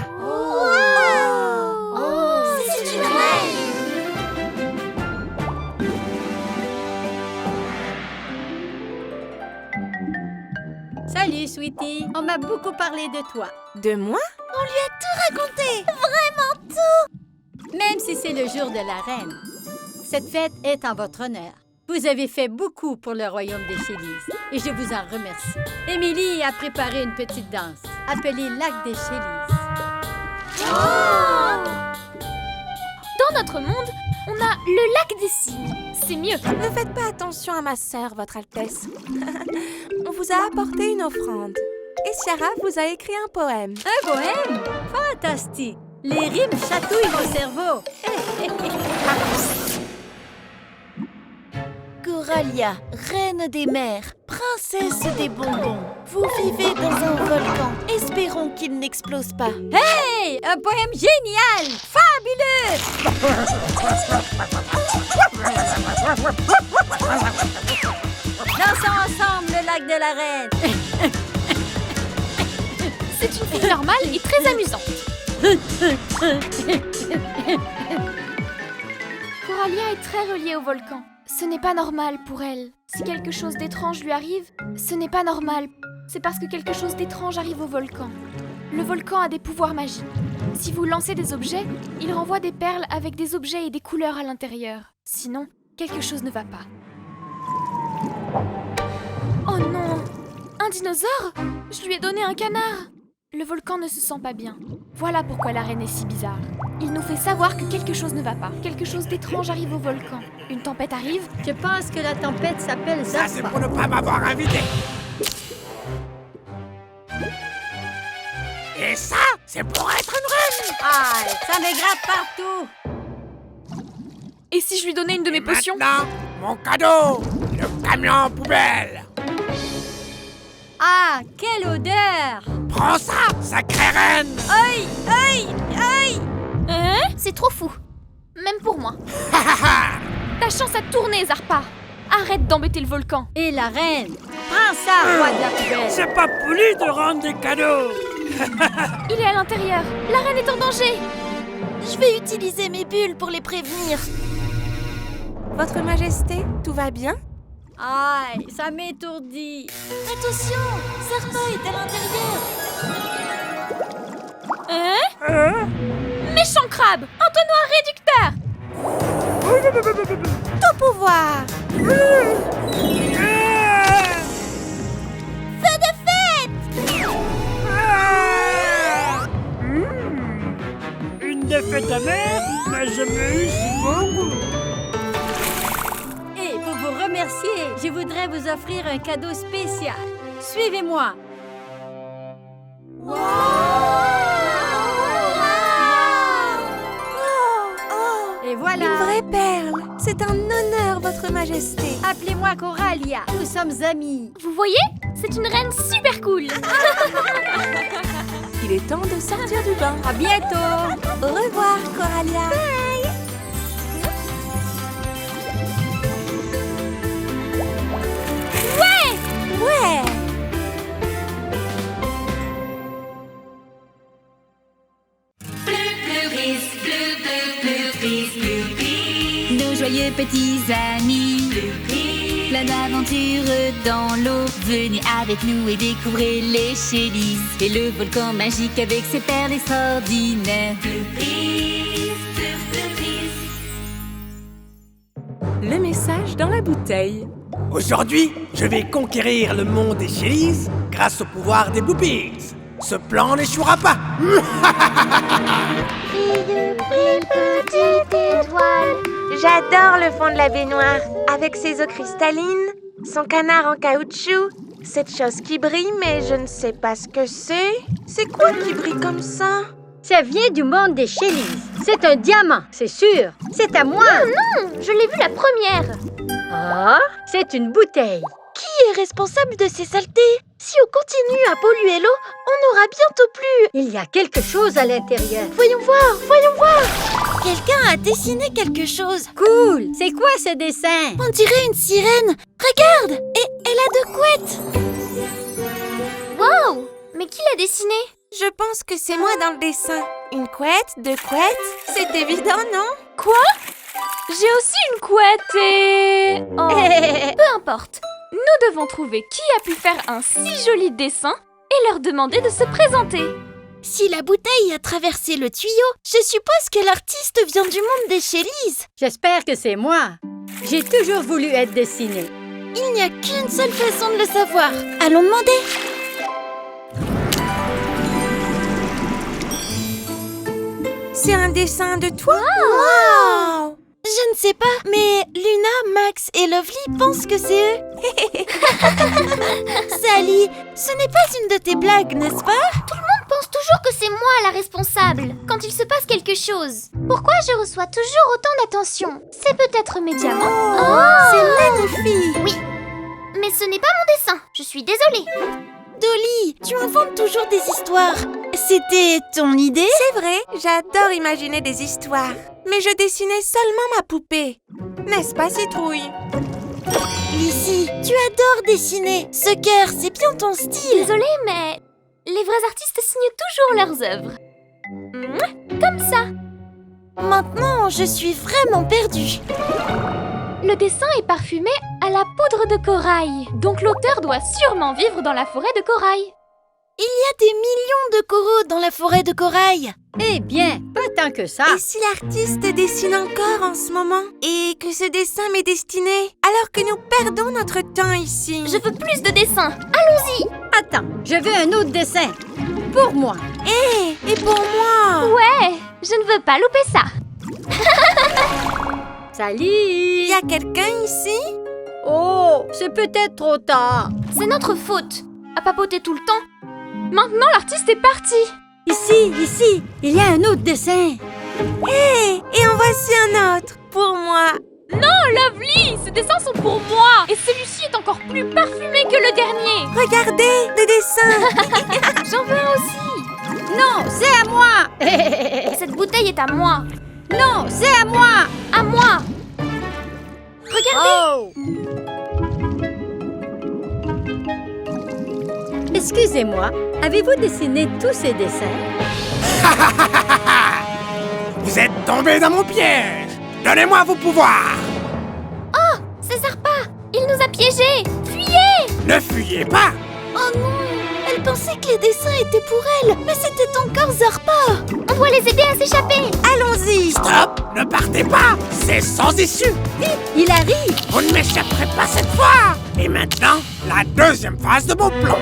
C'est une reine! Salut, Sweetie. On m'a beaucoup parlé de toi. De moi? On lui a tout raconté! Même si c'est le jour de la reine. Cette fête est en votre honneur. Vous avez fait beaucoup pour le royaume des Shellys et je vous en remercie. Émilie a préparé une petite danse appelée Lac des Shellys. Dans notre monde, on a le lac des cygnes. C'est mieux. Ne faites pas attention à ma sœur, Votre Altesse. On vous a apporté une offrande. Et Ciara vous a écrit un poème. Un poème? Fantastique! Les rimes chatouillent mon cerveau. Coralia, reine des mers, princesse des bonbons. Vous vivez dans un volcan. Espérons qu'il n'explose pas. Hey! Un poème génial! Fabuleux! Dansons ensemble le lac de la reine. C'est une fille normale et très amusante. Coralia est très reliée au volcan. Ce n'est pas normal pour elle. Si quelque chose d'étrange lui arrive, ce n'est pas normal. C'est parce que quelque chose d'étrange arrive au volcan. Le volcan a des pouvoirs magiques. Si vous lancez des objets, il renvoie des perles avec des objets et des couleurs à l'intérieur. Sinon, quelque chose ne va pas. Oh non! Un dinosaure? Je lui ai donné un canard! Le volcan ne se sent pas bien. Voilà pourquoi la reine est si bizarre. Il nous fait savoir que quelque chose ne va pas. Quelque chose d'étrange arrive au volcan. Une tempête arrive. Je pense que la tempête s'appelle Ça, c'est Zappa. pour ne pas m'avoir invité. Et ça, c'est pour être une reine. Ah, ça me gratte partout. Et si je lui donnais une de mes potions? Maintenant, mon cadeau, le camion poubelle. Ah, quelle odeur! Prends ça, sacrée reine. Aïe, aïe, aïe! Hein? C'est trop fou. Même pour moi. Ta chance a tourné, Zarpa. Arrête d'embêter le volcan. Et la reine? Prends ça, roi de la poubelle! C'est pas poli de rendre des cadeaux. Il est à l'intérieur. La reine est en danger. Je vais utiliser mes bulles pour les prévenir. Votre Majesté, tout va bien? Aïe, ça m'étourdit. Attention, Zarpa est à l'intérieur. Hein? Méchant crabe. Entonnoir réducteur. Tout pouvoir! Feu de fête! Une défaite amère, mais je me hisse bon goût. Et pour vous remercier, je voudrais vous offrir un cadeau spécial. Suivez-moi. Et voilà. Une vraie perle! C'est un honneur, Votre Majesté! Appelez-moi Coralia. Nous sommes amis. Vous voyez? C'est une reine super cool. Il est temps de sortir du bain. À bientôt. Au revoir, Coralia! Ouais! Nos joyeux petits amis, plein d'aventures dans l'eau. Venez avec nous et découvrez les Chélises et le volcan magique avec ses perles extraordinaires. Le message dans la bouteille. Aujourd'hui, je vais conquérir le monde des Chélises grâce au pouvoir des Boopies. Ce plan n'échouera pas. Petite étoile. J'adore le fond de la baignoire, avec ses eaux cristallines, son canard en caoutchouc, cette chose qui brille, mais je ne sais pas ce que c'est. C'est quoi qui brille comme ça? Ça vient du monde des Chélises. C'est un diamant, c'est sûr. C'est à moi. Non, je l'ai vu la première. Ah, c'est une bouteille. Qui est responsable de ces saletés? Si on continue à polluer l'eau, on n'aura bientôt plus... Il y a quelque chose à l'intérieur. Voyons voir, voyons voir. Quelqu'un a dessiné quelque chose. Cool. C'est quoi ce dessin? On dirait une sirène. Regarde, et elle a 2 couettes. Wow! Mais qui l'a dessiné? Je pense que c'est moi dans le dessin. Une couette, 2 couettes, c'est évident, non? Quoi? J'ai aussi une couette et... Oh, peu importe. Nous devons trouver qui a pu faire un si joli dessin et leur demander de se présenter. Si la bouteille a traversé le tuyau, je suppose que l'artiste vient du monde des Chélises. J'espère que c'est moi. J'ai toujours voulu être dessinée. Il n'y a qu'une seule façon de le savoir. Allons demander. C'est un dessin de toi? Wow! Je ne sais pas, mais Luna, Max et Lovely pensent que c'est eux. Sally, ce n'est pas une de tes blagues, n'est-ce pas? Tout le monde pense toujours que c'est moi la responsable quand il se passe quelque chose. Pourquoi je reçois toujours autant d'attention? C'est peut-être mes diamants. C'est magnifique! Oui, mais ce n'est pas mon dessin. Je suis désolée. Dolly, tu inventes toujours des histoires. C'était ton idée? C'est vrai, j'adore imaginer des histoires. Mais je dessinais seulement ma poupée. N'est-ce pas, Citrouille? Lizzie, tu adores dessiner. Ce cœur, c'est bien ton style. Désolée, mais les vrais artistes signent toujours leurs œuvres. Comme ça. Maintenant, je suis vraiment perdue. Le dessin est parfumé à la poudre de corail. Donc l'auteur doit sûrement vivre dans la forêt de corail. Il y a des millions de coraux dans la forêt de corail. Eh bien, pas tant que ça. Et si l'artiste dessine encore en ce moment? Et que ce dessin m'est destiné? Alors que nous perdons notre temps ici. Je veux plus de dessins. Allons-y. Attends, je veux un autre dessin. pour moi. Et pour moi. Ouais, je ne veux pas louper ça. Salut. Il y a quelqu'un ici? Oh, c'est peut-être trop tard. C'est notre faute. À papoter tout le temps. Maintenant, l'artiste est parti. Ici, il y a un autre dessin. Et en voici un autre. Pour moi. Non, Lovely, ces dessins sont pour moi. Et celui-ci est encore plus parfumé que le dernier. Regardez, des dessins. J'en veux un aussi. Non, c'est à moi. Cette bouteille est à moi. Non, c'est à moi. À moi. Regardez. Oh. Excusez-moi, avez-vous dessiné tous ces dessins? Vous êtes tombés dans mon piège. Donnez-moi vos pouvoirs. Oh, c'est Zarpa. Il nous a piégés. Fuyez. Ne fuyez pas. Oh non! Elle pensait que les dessins étaient pour elle, mais c'était encore Zarpa! On doit les aider à s'échapper. Allons-y. Stop. Ne partez pas. C'est sans issue. Il arrive. Vous ne m'échapperez pas cette fois. Et maintenant, la deuxième phase de mon plan.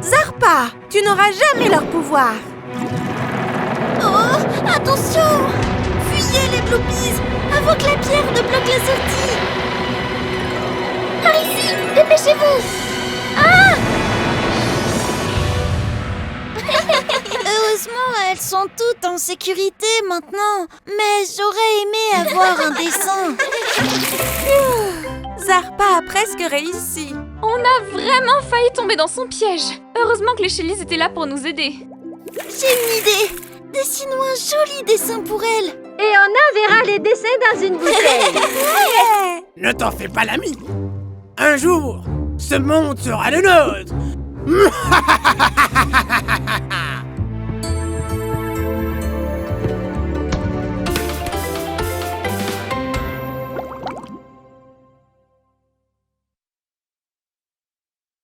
Zarpa, tu n'auras jamais leur pouvoir. Oh! Attention! Fuyez les Bloopies! Avant que la pierre ne bloque la sortie! Par ici. Dépêchez-vous. Ah. Heureusement, elles sont toutes en sécurité maintenant. Mais j'aurais aimé avoir un dessin. Zarpa a presque réussi. On a vraiment failli tomber dans son piège. Heureusement que les Shellys étaient là pour nous aider. J'ai une idée! Dessine-nous un joli dessin pour elle! Et on enverra les dessins dans une bouteille. Ne t'en fais pas l'ami. Un jour, ce monde sera le nôtre.